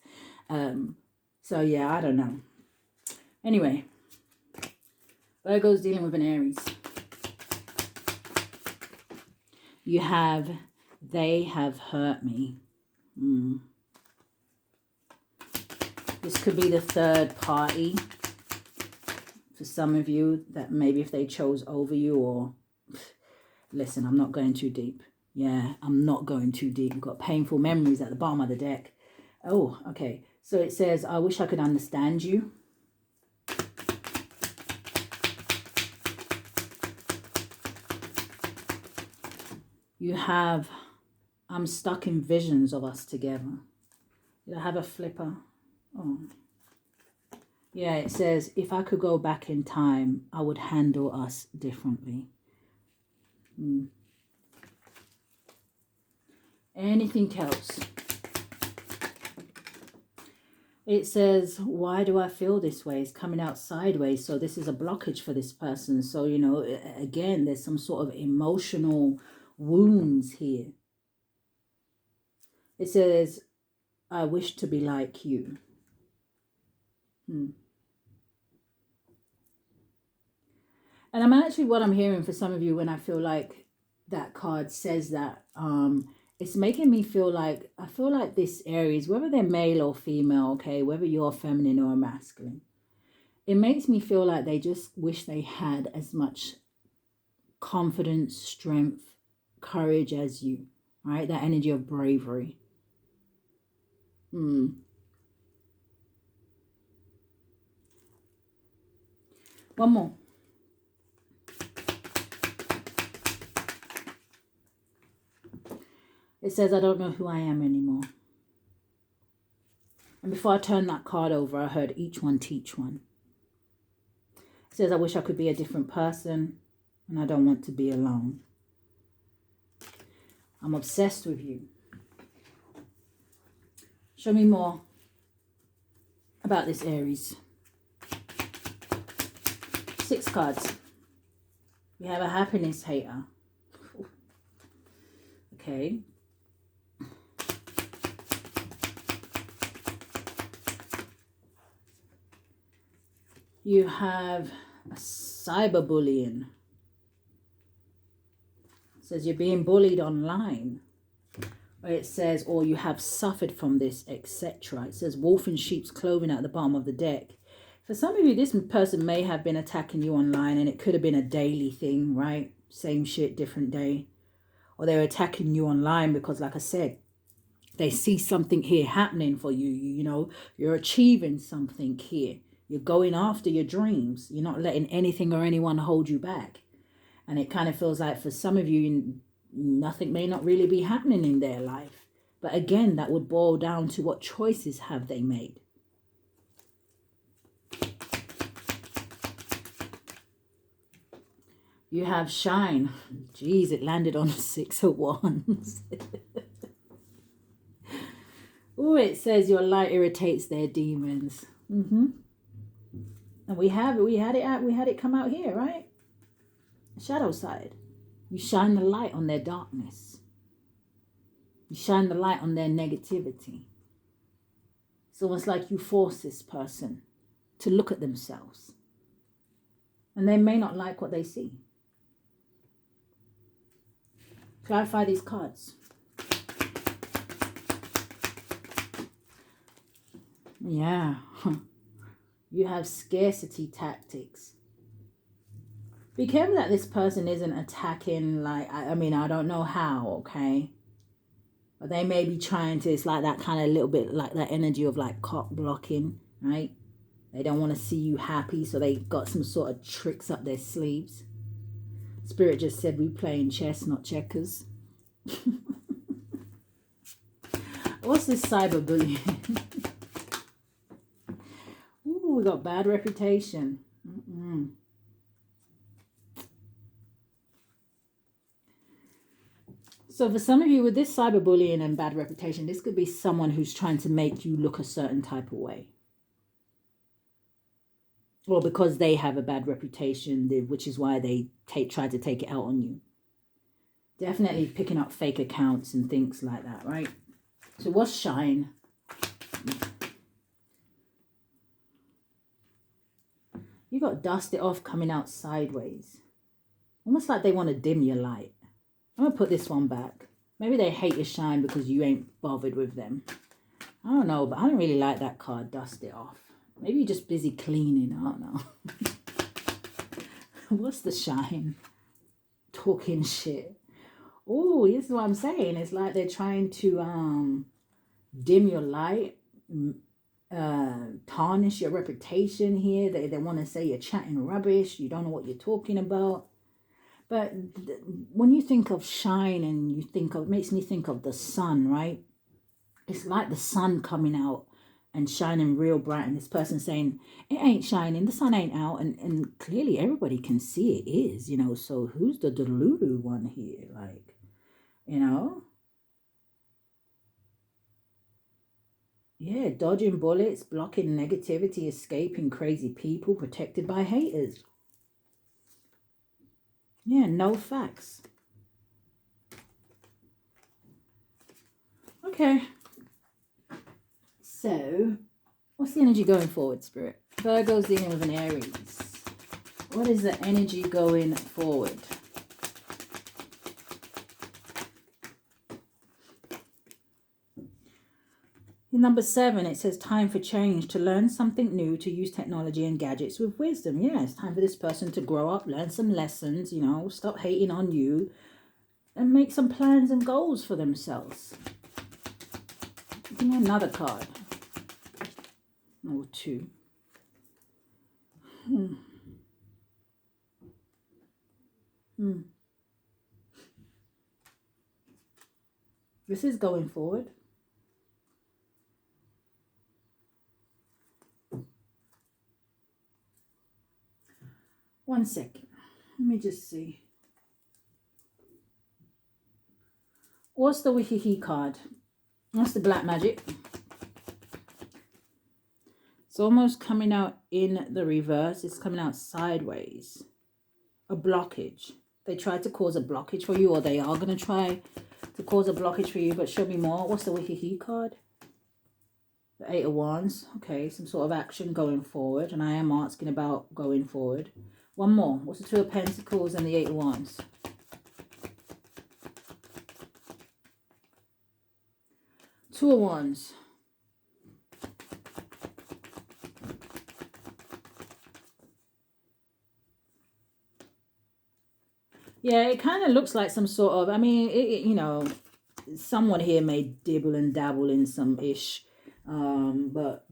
So yeah, I don't know. Anyway, Virgo's dealing with an Aries. You have, they have hurt me. This could be the third party for some of you, that maybe if they chose over you, or listen, I'm not going too deep. Yeah, I'm not going too deep. We've got painful memories at the bottom of the deck. Oh, okay. So it says, I wish I could understand you. You have, I'm stuck in visions of us together. Did I have a flipper? Oh. Yeah, it says, if I could go back in time, I would handle us differently. Anything else? It says, why do I feel this way? It's coming out sideways. So this is a blockage for this person. So, you know, again, there's some sort of emotional wounds here. It says, I wish to be like you. And I'm actually, what I'm hearing for some of you when I feel like that card says that, it's making me feel like, I feel like this Aries, whether they're male or female, okay, whether you're feminine or masculine, it makes me feel like they just wish they had as much confidence, strength, courage as you, right? That energy of bravery. One more. It says, I don't know who I am anymore. And before I turned that card over, I heard each one teach one. It says, I wish I could be a different person, and I don't want to be alone. I'm obsessed with you. Show me more about this Aries. 6 cards. We have a happiness hater. Okay. You have a cyberbullying. It says you're being bullied online. Or it says, or you have suffered from this, etc. It says wolf in sheep's clothing at the bottom of the deck. For some of you, this person may have been attacking you online, and it could have been a daily thing, right? Same shit, different day. Or they're attacking you online because, like I said, they see something here happening for you. You know, you're achieving something here. You're going after your dreams. You're not letting anything or anyone hold you back. And it kind of feels like for some of you, nothing may not really be happening in their life. But again, that would boil down to what choices have they made. You have shine. Jeez, it landed on 6 of Wands. Oh, it says your light irritates their demons. And we had it come out here, right? Shadow side. You shine the light on their darkness. You shine the light on their negativity. It's almost like you force this person to look at themselves. And they may not like what they see. Clarify these cards. Yeah. You have scarcity tactics. Be careful that this person isn't attacking, like, I mean, I don't know how, okay? But they may be trying to, it's like that kind of little bit like that energy of like cock blocking, right? They don't want to see you happy, so they got some sort of tricks up their sleeves. Spirit just said we playing chess, not checkers. What's this cyberbullying? Ooh, we got bad reputation. So for some of you with this cyberbullying and bad reputation, this could be someone who's trying to make you look a certain type of way. Or because they have a bad reputation, which is why they try to take it out on you. Definitely picking up fake accounts and things like that, right? So what's shine? You got dust it off coming out sideways. Almost like they want to dim your light. I'm going to put this one back. Maybe they hate your shine because you ain't bothered with them. I don't know, but I don't really like that card, dust it off. Maybe you're just busy cleaning. I don't know. What's the shine? Talking shit. Oh, this is what I'm saying. It's like they're trying to dim your light, tarnish your reputation here. They want to say you're chatting rubbish. You don't know what you're talking about. But when you think of shine and you think of, it makes me think of the sun, right? It's like the sun coming out and shining real bright. And this person saying, it ain't shining, the sun ain't out. And clearly everybody can see it is, you know. So who's the delulu one here? Like, you know? Yeah, dodging bullets, blocking negativity, escaping crazy people, protected by haters. Yeah, no facts. Okay. So, what's the energy going forward, Spirit? Virgo's dealing with an Aries. What is the energy going forward? In number 7, it says time for change, to learn something new, to use technology and gadgets with wisdom. Yeah, it's time for this person to grow up, learn some lessons, you know, stop hating on you and make some plans and goals for themselves. Give me another card. Or 2. This is going forward. One second. Let me just see. What's the Wikihi card? What's the black magic? It's almost coming out in the reverse. It's coming out sideways. A blockage. They tried to cause a blockage for you, or they are going to try to cause a blockage for you, but show me more. What's the Wikihi card? The 8 of Wands. Okay, some sort of action going forward, and I am asking about going forward. One more. What's the 2 of Pentacles and the 8 of Wands? Two of Wands. Yeah, it kind of looks like some sort of, I mean, you know, someone here may dibble and dabble in some ish. But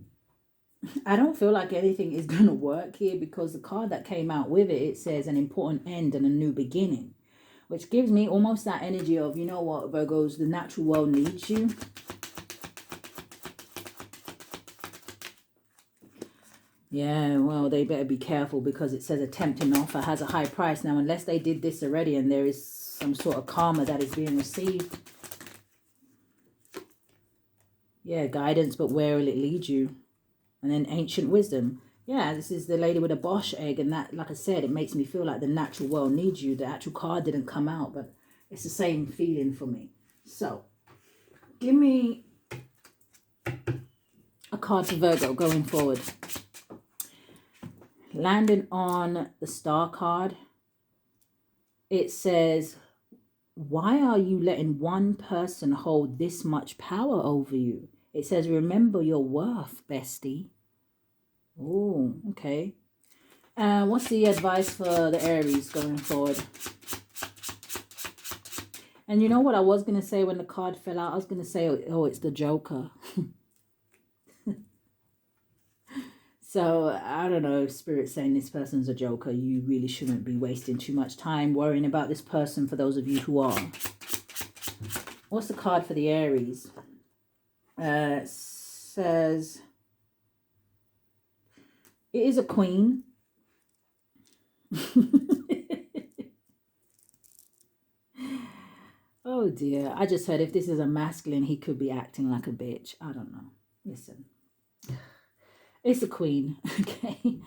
I don't feel like anything is going to work here because the card that came out with it, it says an important end and a new beginning, which gives me almost that energy of, you know what, Virgos, the natural world needs you. Yeah, well, they better be careful because it says a tempting offer has a high price. Now, unless they did this already and there is some sort of karma that is being received. Yeah, guidance, but where will it lead you? And then ancient wisdom. Yeah, this is the lady with a Bosch egg. And that, like I said, it makes me feel like the natural world needs you. The actual card didn't come out, but it's the same feeling for me. So, give me a card for Virgo going forward. Landing on the star card, it says, why are you letting one person hold this much power over you? It says, remember your worth, bestie. Oh, okay. What's the advice for the Aries going forward? And you know what I was going to say when the card fell out? I was going to say, oh, it's the Joker. So, I don't know if Spirit's saying this person's a joker. You really shouldn't be wasting too much time worrying about this person for those of you who are. What's the card for the Aries? It says, it is a queen. Oh dear. I just heard if this is a masculine, he could be acting like a bitch. I don't know. Listen. It's a queen, okay?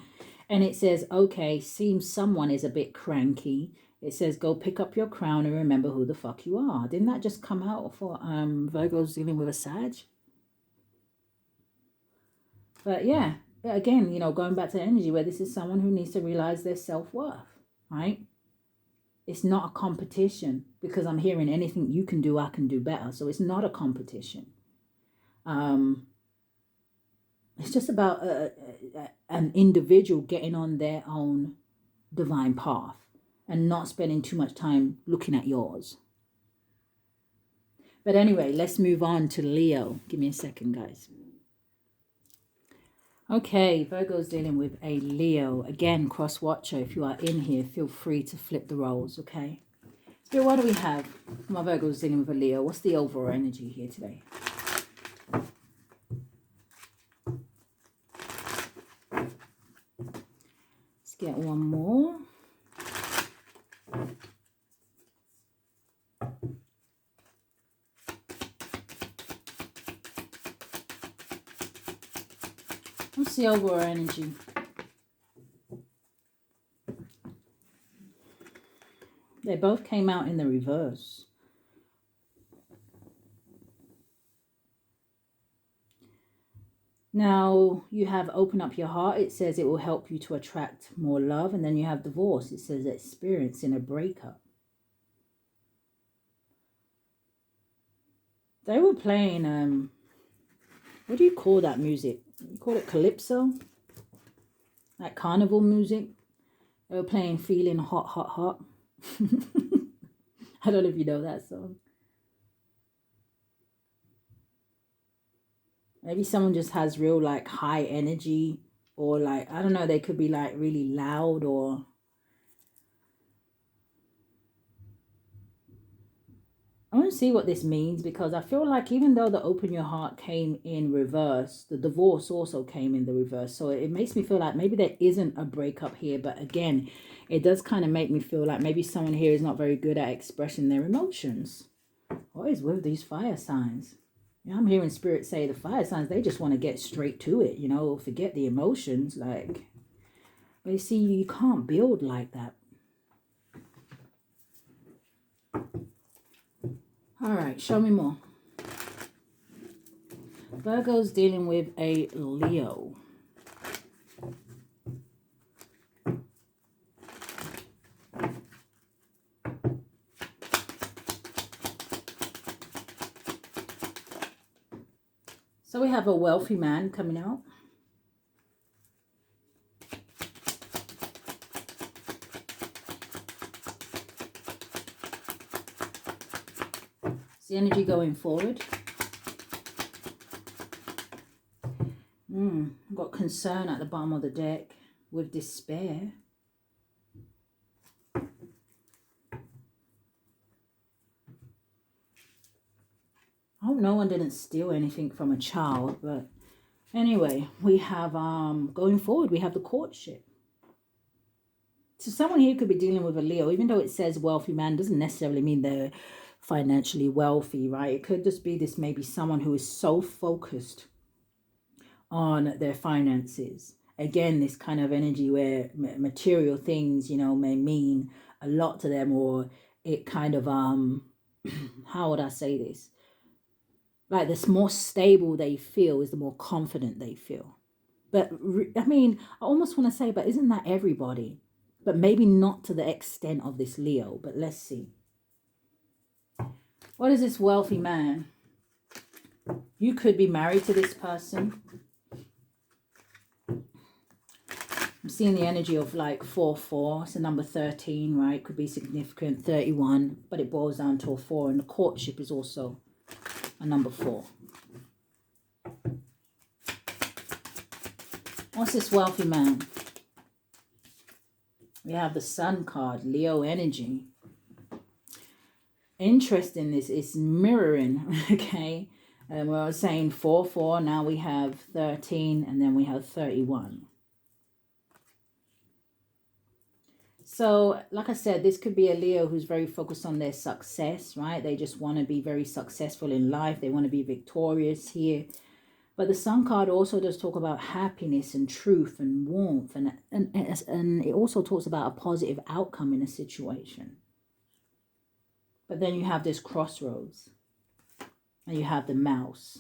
And it says, okay, seems someone is a bit cranky. It says, go pick up your crown and remember who the fuck you are. Didn't that just come out for Virgos dealing with a Sag? But yeah, again, you know, going back to energy where this is someone who needs to realize their self-worth, right? It's not a competition because I'm hearing anything you can do, I can do better. So it's not a competition. It's just about an individual getting on their own divine path and not spending too much time looking at yours. But anyway, let's move on to Leo. Give me a second, guys. Okay, Virgo's dealing with a Leo. Again, cross watcher. If you are in here, feel free to flip the roles, okay? Spirit, what do we have? My Virgo's dealing with a Leo. What's the overall energy here today? Let's get one more. What's the overall energy? They both came out in the reverse. Now, you have open up your heart. It says it will help you to attract more love. And then you have divorce. It says experiencing a breakup. They were playing, what do you call that music? You call it calypso? Like carnival music. They were playing Feeling Hot, Hot, Hot. I don't know if you know that song. Maybe someone just has real like high energy, or like, I don't know, they could be like really loud, or I want to see what this means, because I feel like even though the open your heart came in reverse, the divorce also came in the reverse. So it makes me feel like maybe there isn't a breakup here. But again, it does kind of make me feel like maybe someone here is not very good at expressing their emotions. What is with these fire signs? Yeah, I'm hearing Spirit say the fire signs, they just want to get straight to it, you know, forget the emotions. Like, but you see, you can't build like that. All right, show me more. Virgo's dealing with a Leo. So we have a wealthy man coming out. the energy going forward? I've got concern at the bottom of the deck with despair. I hope no one didn't steal anything from a child, but anyway, we have going forward, we have the courtship. So someone here could be dealing with a Leo, even though it says wealthy man, doesn't necessarily mean they're financially wealthy, right? It could just be this maybe someone who is so focused on their finances. Again, this kind of energy where material things, you know, may mean a lot to them, or it kind of, how would I say this? Like, the more stable they feel is the more confident they feel. But I mean, I almost want to say, but isn't that everybody? But maybe not to the extent of this Leo, but let's see. What is this wealthy man? You could be married to this person. I'm seeing the energy of like 4-4. It's a number 13, right? Could be significant, 31, but it boils down to a 4. And the courtship is also a number 4. What's this wealthy man? We have the Sun card, Leo energy. Interesting, this is mirroring, okay? And we were saying 4-4, now we have 13, and then we have 31. So, like I said, this could be a Leo who's very focused on their success, right? They just want to be very successful in life. They want to be victorious here. But the Sun card also does talk about happiness and truth and warmth. And it also talks about a positive outcome in a situation. But then you have this crossroads. And you have the mouse.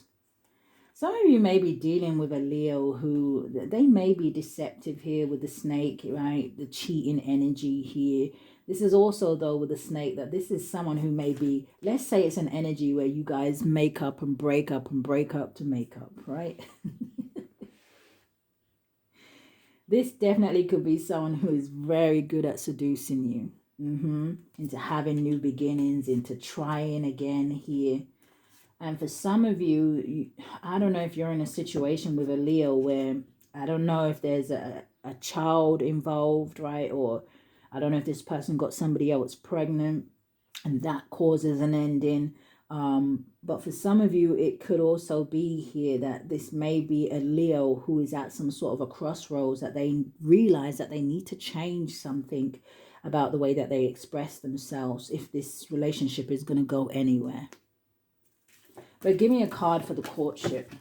Some of you may be dealing with a Leo who, they may be deceptive here with the snake, right? The cheating energy here. This is also, though, with the snake, that this is someone who may be, let's say it's an energy where you guys make up and break up and break up to make up, right? This definitely could be someone who is very good at seducing you. Into having new beginnings, into trying again here. And for some of you, I don't know if you're in a situation with a Leo where, I don't know if there's a child involved, right? Or I don't know if this person got somebody else pregnant and that causes an ending. But for some of you, it could also be here that this may be a Leo who is at some sort of a crossroads, that they realize that they need to change something about the way that they express themselves if this relationship is going to go anywhere. But give me a card for the courtship.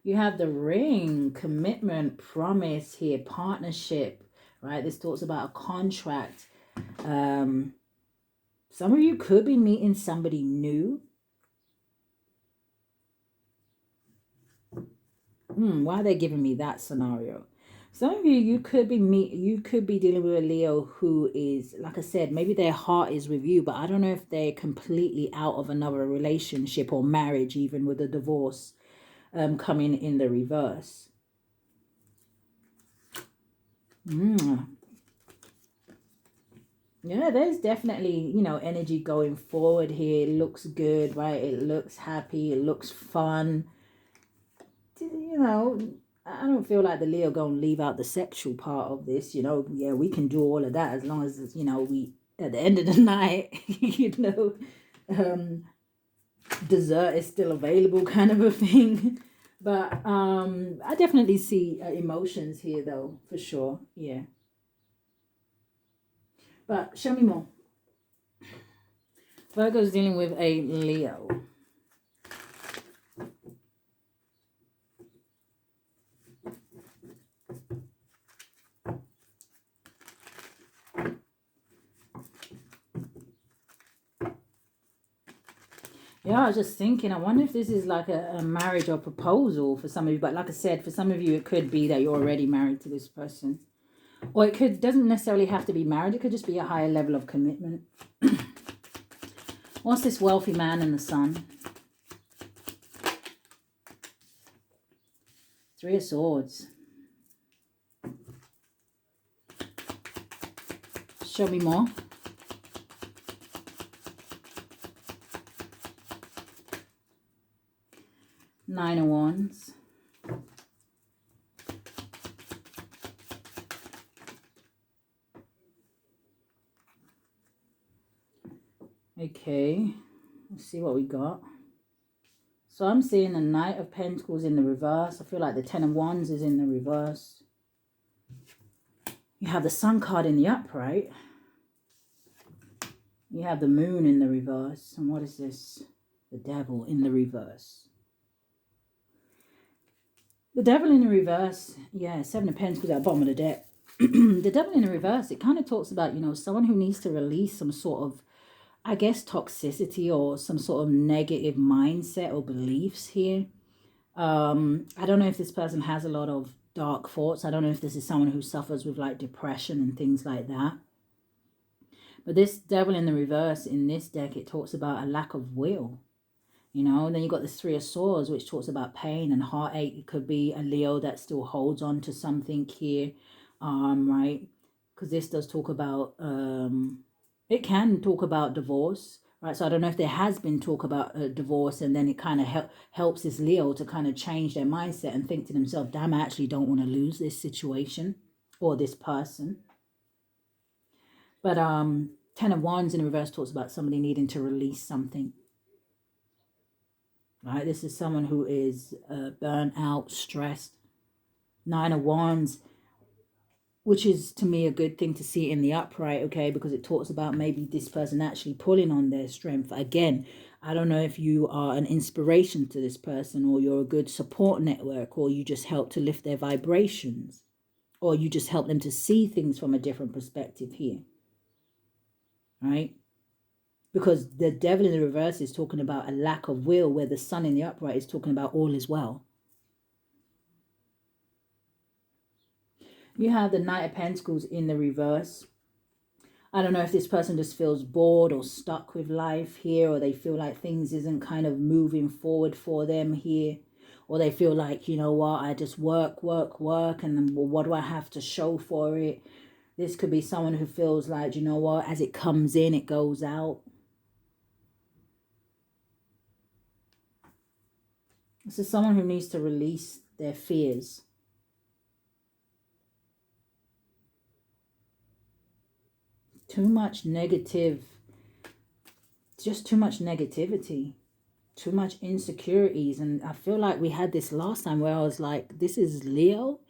You have the ring, commitment, promise here, partnership, right? This talks about a contract. Some of you could be meeting somebody new. Why are they giving me that scenario? Some of you could be dealing with a Leo who is, like I said, maybe their heart is with you, but I don't know if they're completely out of another relationship or marriage, even with a divorce coming in the reverse. Yeah, there's definitely, you know, energy going forward here. It looks good, right? It looks happy. It looks fun. You know, I don't feel like the Leo going to leave out the sexual part of this, you know. Yeah, we can do all of that as long as, you know, we, at the end of the night, you know, dessert is still available kind of a thing. But I definitely see emotions here, though, for sure. Yeah. But show me more. Virgo's dealing with a Leo. Yeah, I was just thinking, I wonder if this is like a marriage or proposal for some of you. But like I said, for some of you, it could be that you're already married to this person. Or it doesn't necessarily have to be marriage. It could just be a higher level of commitment. What's this wealthy man and the sun? 3 of Swords. Show me more. Nine of Wands. Okay, let's see what we got. So I'm seeing the Knight of Pentacles in the reverse. I feel like the Ten of Wands is in the reverse. You have the Sun card in the upright. You have the Moon in the reverse. And what is this? The Devil in the reverse. The Devil in the reverse, yeah, Seven of Pentacles at the bottom of the deck. The Devil in the reverse, it kind of talks about, you know, someone who needs to release some sort of, I guess, toxicity or some sort of negative mindset or beliefs here. I don't know if this person has a lot of dark thoughts. I don't know if this is someone who suffers with like depression and things like that. But this Devil in the reverse in this deck, it talks about a lack of will. You know, and then you got this Three of Swords, which talks about pain and heartache. It could be a Leo that still holds on to something here, right? Because this does talk about, it can talk about divorce, right? So I don't know if there has been talk about divorce, and then it kind of helps this Leo to kind of change their mindset and think to themselves, damn, I actually don't want to lose this situation or this person. But Ten of Wands in reverse talks about somebody needing to release something. Right, this is someone who is burnt out, stressed. Nine of Wands, which is to me a good thing to see in the upright, okay, because it talks about maybe this person actually pulling on their strength. Again, I don't know if you are an inspiration to this person, or you're a good support network, or you just help to lift their vibrations, or you just help them to see things from a different perspective here, right? Because the Devil in the reverse is talking about a lack of will, where the Sun in the upright is talking about all is well. You have the Knight of Pentacles in the reverse. I don't know if this person just feels bored or stuck with life here, or they feel like things isn't kind of moving forward for them here, or they feel like, you know what, I just work, and then, well, what do I have to show for it? This could be someone who feels like, you know what, as it comes in, it goes out. This is someone who needs to release their fears. Too much negative, just too much negativity, too much insecurities. And I feel like we had this last time where I was like, this is Leo.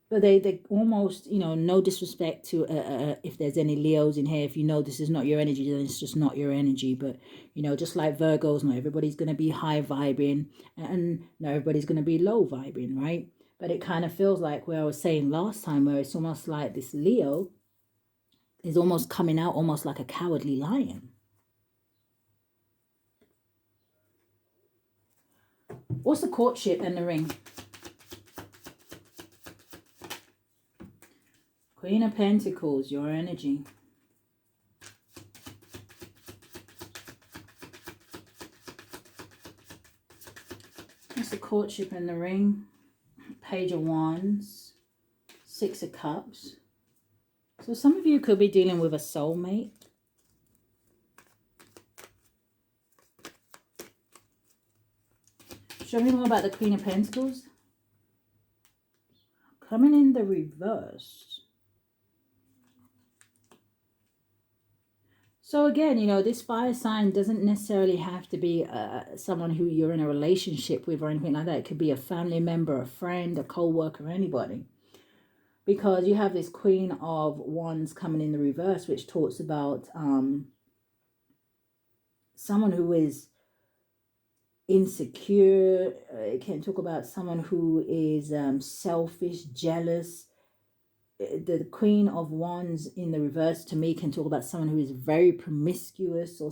But they almost, you know, no disrespect to if there's any Leos in here. If you know this is not your energy, then it's just not your energy. But, you know, just like Virgos, not everybody's going to be high vibing, and not everybody's going to be low vibing, right? But it kind of feels like where I was saying last time, where it's almost like this Leo is almost coming out almost like a cowardly lion. What's the courtship and the ring? Queen of Pentacles, your energy. What's the courtship and the ring? Page of Wands, Six of Cups. So some of you could be dealing with a soulmate. Show me more about the Queen of Pentacles. Coming in the reverse. So again, you know, this fire sign doesn't necessarily have to be someone who you're in a relationship with or anything like that. It could be a family member, a friend, a co-worker, anybody. Because you have this Queen of Wands coming in the reverse, which talks about someone who is insecure. It can talk about someone who is selfish, jealous. The Queen of Wands in the reverse to me can talk about someone who is very promiscuous, or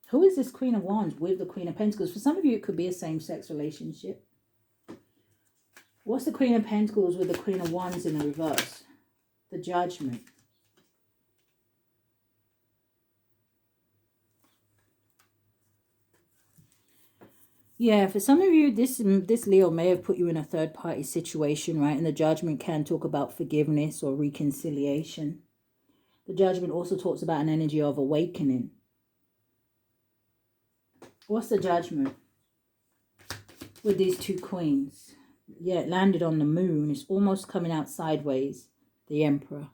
who is this Queen of Wands with the Queen of Pentacles? For some of you, it could be a same-sex relationship. What's the Queen of Pentacles with the Queen of Wands in the reverse? The Judgment. Yeah, for some of you, this Leo may have put you in a third party situation, right? And the Judgment can talk about forgiveness or reconciliation. The Judgment also talks about an energy of awakening. What's the Judgment with these two queens? Yeah, it landed on the moon. It's almost coming out sideways. The Emperor.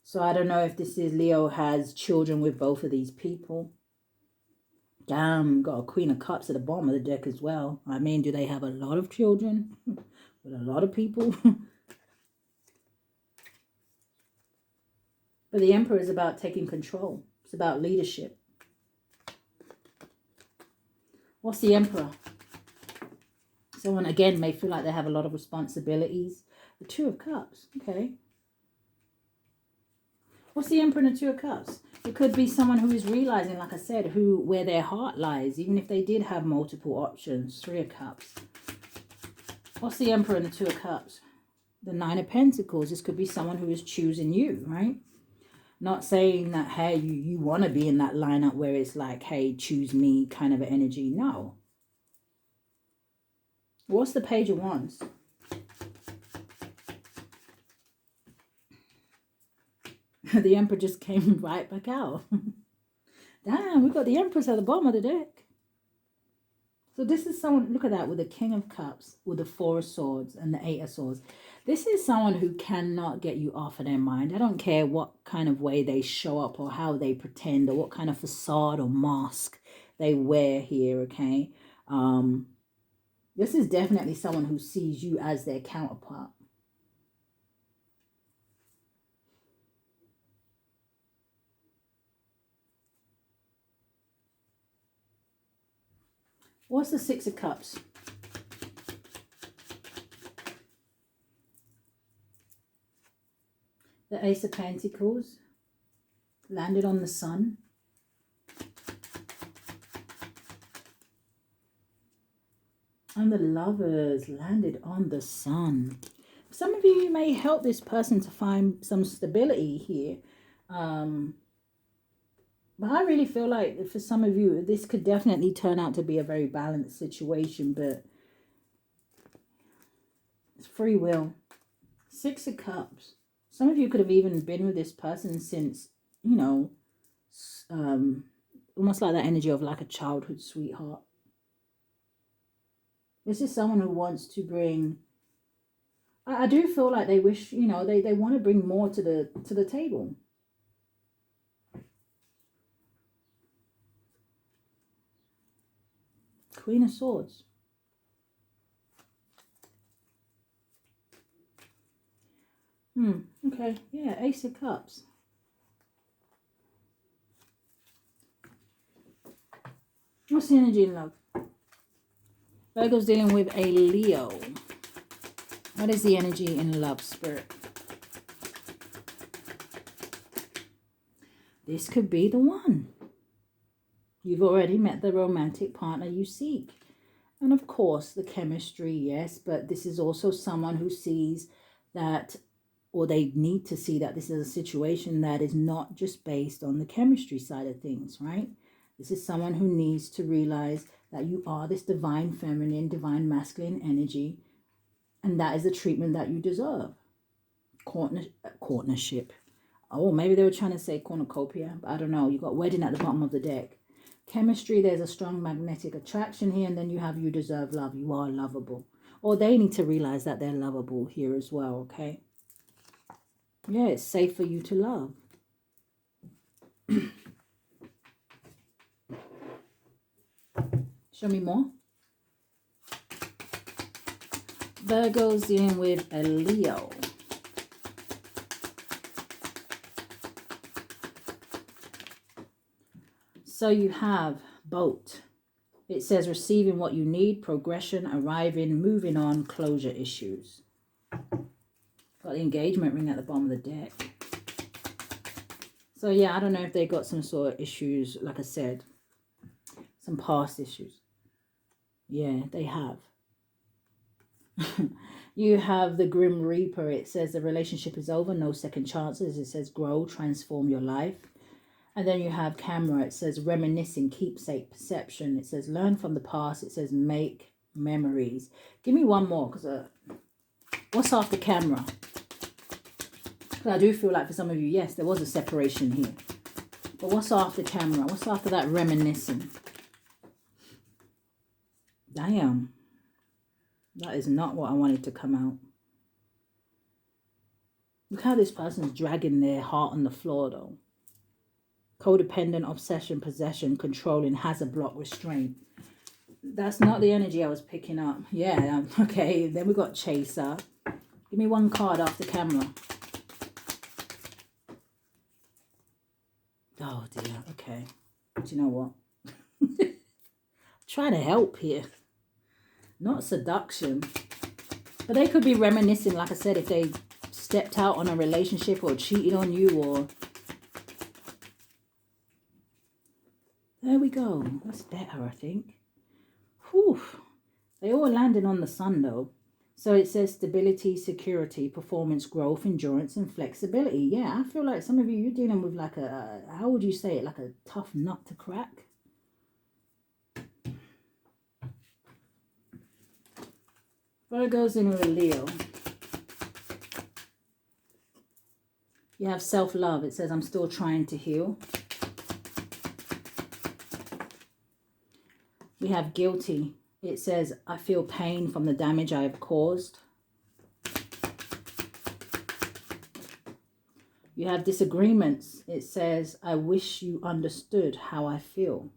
So I don't know if this is Leo has children with both of these people. Damn, got a Queen of Cups at the bottom of the deck as well. I mean, do they have a lot of children with a lot of people? But the Emperor is about taking control. It's about leadership. What's the Emperor? Someone, again, may feel like they have a lot of responsibilities. The Two of Cups. Okay. What's the Emperor and the Two of Cups? It could be someone who is realizing, like I said, where their heart lies, even if they did have multiple options. Three of Cups. What's the Emperor and the Two of Cups? The Nine of Pentacles. This could be someone who is choosing you, right? Not saying that, hey, you want to be in that lineup where it's like, hey, choose me kind of energy. No. What's the Page of Wands? The Emperor just came right back out. Damn, we got the Empress at the bottom of the deck. So this is someone, look at that, with the King of Cups, with the Four of Swords and the Eight of Swords. This is someone who cannot get you off of their mind. I don't care what kind of way they show up or how they pretend or what kind of facade or mask they wear here, okay? This is definitely someone who sees you as their counterpart. What's the Six of Cups? The Ace of Pentacles landed on the Sun. And the Lovers landed on the Sun. Some of you may help this person to find some stability here. But I really feel like for some of you, this could definitely turn out to be a very balanced situation. But it's free will. Six of Cups. Some of you could have even been with this person since, you know, almost like that energy of like a childhood sweetheart. This is someone who wants to bring... I do feel like they wish, you know, they want to bring more to the table. Queen of Swords. Okay, yeah, Ace of Cups. What's the energy in love? Virgo's dealing with a Leo. What is the energy in love, Spirit? This could be the one. You've already met the romantic partner you seek. And of course, the chemistry, yes, but this is also someone who sees that, or they need to see that this is a situation that is not just based on the chemistry side of things, right? This is someone who needs to realize that you are this divine feminine, divine masculine energy, and that is the treatment that you deserve. Courtnership. Oh, maybe they were trying to say cornucopia, but I don't know. You got wedding at the bottom of the deck. Chemistry, there's a strong magnetic attraction here, and then you have you deserve love. You are lovable. Or they need to realize that they're lovable here as well, okay? Yeah, it's safe for you to love. Show me more. Virgo's dealing with a Leo. So you have boat. It says receiving what you need, progression, arriving, moving on, closure issues. Got the engagement ring at the bottom of the deck. So yeah, I don't know if they got some sort of issues, like I said, some past issues. Yeah, they have. You have the Grim Reaper. It says the relationship is over, no second chances. It says grow, transform your life. And then you have camera. It says reminiscing, keepsake, perception. It says learn from the past. It says make memories. Give me one more, because what's after camera? Because I do feel like for some of you, yes, there was a separation here. But what's after camera? What's after that reminiscing? Damn. That is not what I wanted to come out. Look how this person's dragging their heart on the floor, though. Codependent, obsession, possession, controlling, has a block, restraint. That's not the energy I was picking up. Yeah, okay. Then we got chaser. Give me one card after camera. Oh, dear. Okay. Do you know what? Trying to help here. Not seduction. But they could be reminiscing, like I said, if they stepped out on a relationship or cheated on you or... There we go. That's better, I think. Whew. They all landed on the sun, though. So it says stability, security, performance, growth, endurance, and flexibility. Yeah, I feel like some of you, you're dealing with like a, how would you say it? Like a tough nut to crack. Virgo's in with a Leo. You have self-love. It says, I'm still trying to heal. We have guilty. It says, I feel pain from the damage I have caused. You have disagreements. It says, I wish you understood how I feel.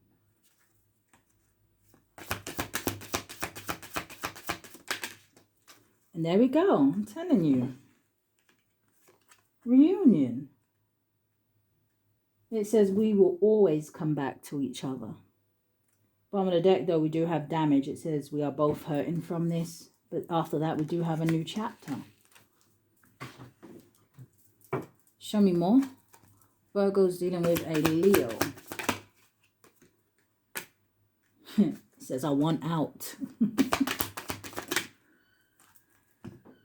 And there we go. I'm telling you. Reunion. It says, we will always come back to each other. Bottom of the deck, though, we do have damage. It says we are both hurting from this. But after that, we do have a new chapter. Show me more. Virgo's dealing with a Leo. It says, I want out.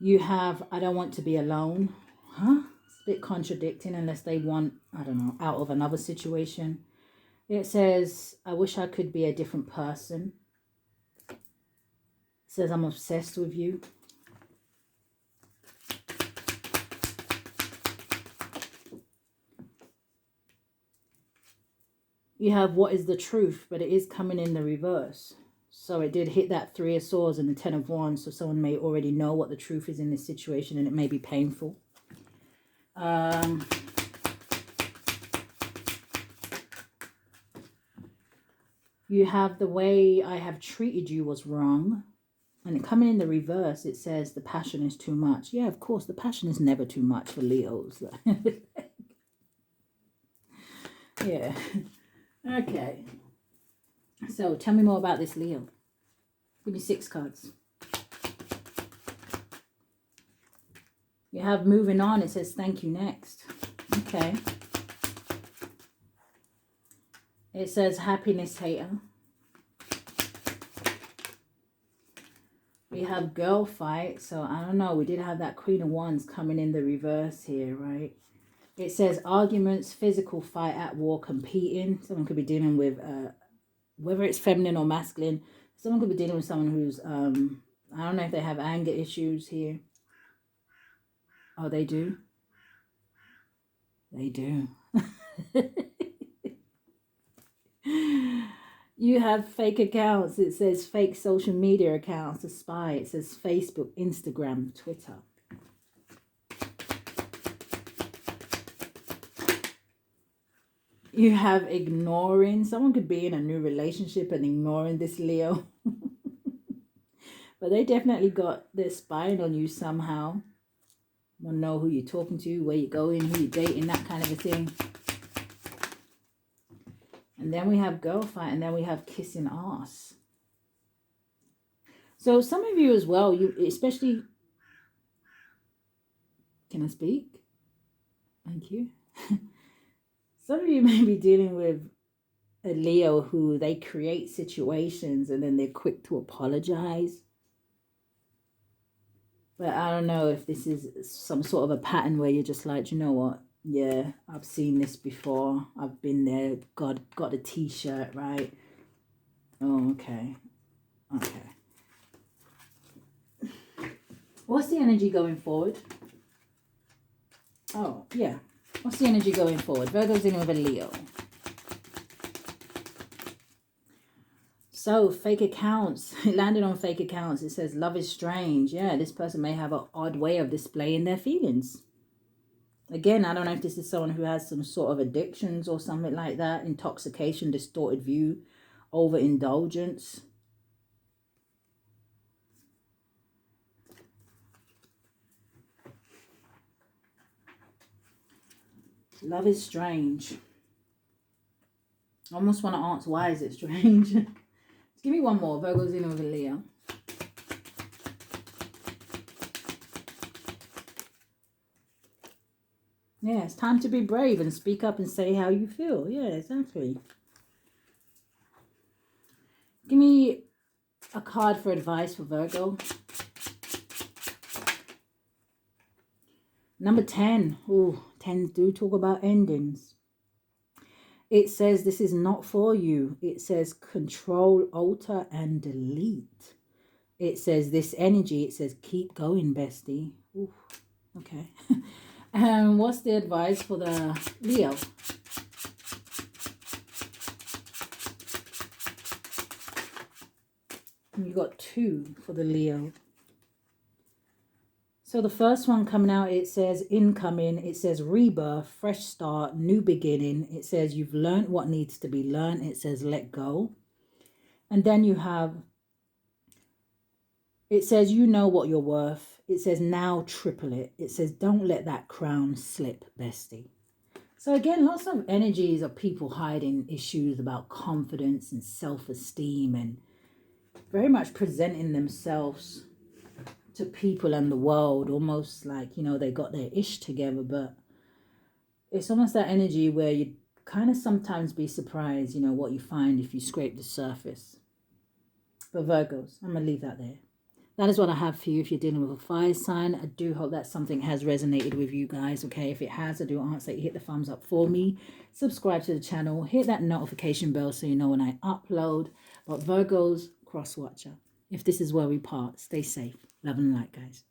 You have, I don't want to be alone. Huh? It's a bit contradicting unless they want, I don't know, out of another situation. It says, I wish I could be a different person. It says, I'm obsessed with you. You have what is the truth, but it is coming in the reverse. So it did hit that 3 of Swords and the 10 of Wands. So someone may already know what the truth is in this situation and it may be painful. You have the way I have treated you was wrong. And it coming in the reverse, it says the passion is too much. Yeah, of course, the passion is never too much for Leos. Yeah. Okay. So tell me more about this Leo. Give me 6 cards. You have moving on. It says thank you next. Okay. It says happiness hater. We have girl fight. So I don't know. We did have that Queen of Wands coming in the reverse here, right? It says arguments, physical fight, at war, competing. Someone could be dealing with, whether it's feminine or masculine. Someone could be dealing with someone who's, I don't know if they have anger issues here. Oh, they do? They do. You have fake accounts. It says fake social media accounts to spy. It says Facebook, Instagram, Twitter. You have ignoring. Someone could be in a new relationship and ignoring this Leo. But they definitely got, they're spying on you somehow. Want to know who you're talking to, where you're going, who you're dating, that kind of a thing. And then we have girl fight, and then we have kissing ass. So some of you as well, you especially, can I speak? Thank you. Some of you may be dealing with a Leo who they create situations and then they're quick to apologize. But I don't know if this is some sort of a pattern where you're just like, you know what? Yeah, I've seen this before. I've been there. Got a t-shirt, right? Oh, okay. Okay. What's the energy going forward? Oh, yeah. What's the energy going forward? Virgo's in with a Leo. So, fake accounts. It landed on fake accounts. It says, love is strange. Yeah, this person may have an odd way of displaying their feelings. Again, I don't know if this is someone who has some sort of addictions or something like that. Intoxication, distorted view, overindulgence. Love is strange. I almost want to ask, why is it strange? Give me one more. Virgo's in with a Leo. Yeah, it's time to be brave and speak up and say how you feel. Yeah, exactly. Give me a card for advice for Virgo. Number 10. Ooh, 10s do talk about endings. It says this is not for you. It says control, alter, and delete. It says this energy. It says keep going, bestie. Ooh, okay. And what's the advice for the Leo? You got 2 for the Leo. So the first one coming out, it says incoming. It says rebirth, fresh start, new beginning. It says you've learned what needs to be learned. It says let go. And then you have, it says you know what you're worth. It says now triple it. It says don't let that crown slip, bestie. So again, lots of energies of people hiding issues about confidence and self-esteem and very much presenting themselves to people and the world almost like, you know, they got their ish together, but it's almost that energy where you kind of sometimes be surprised, you know, what you find if you scrape the surface. But Virgos, I'm going to leave that there. That is what I have for you if you're dealing with a fire sign. I do hope that something has resonated with you guys, okay? If it has, I do ask that you hit the thumbs up for me. Subscribe to the channel. Hit that notification bell so you know when I upload. But Virgos, cross watcher. If this is where we part, stay safe. Love and light, guys.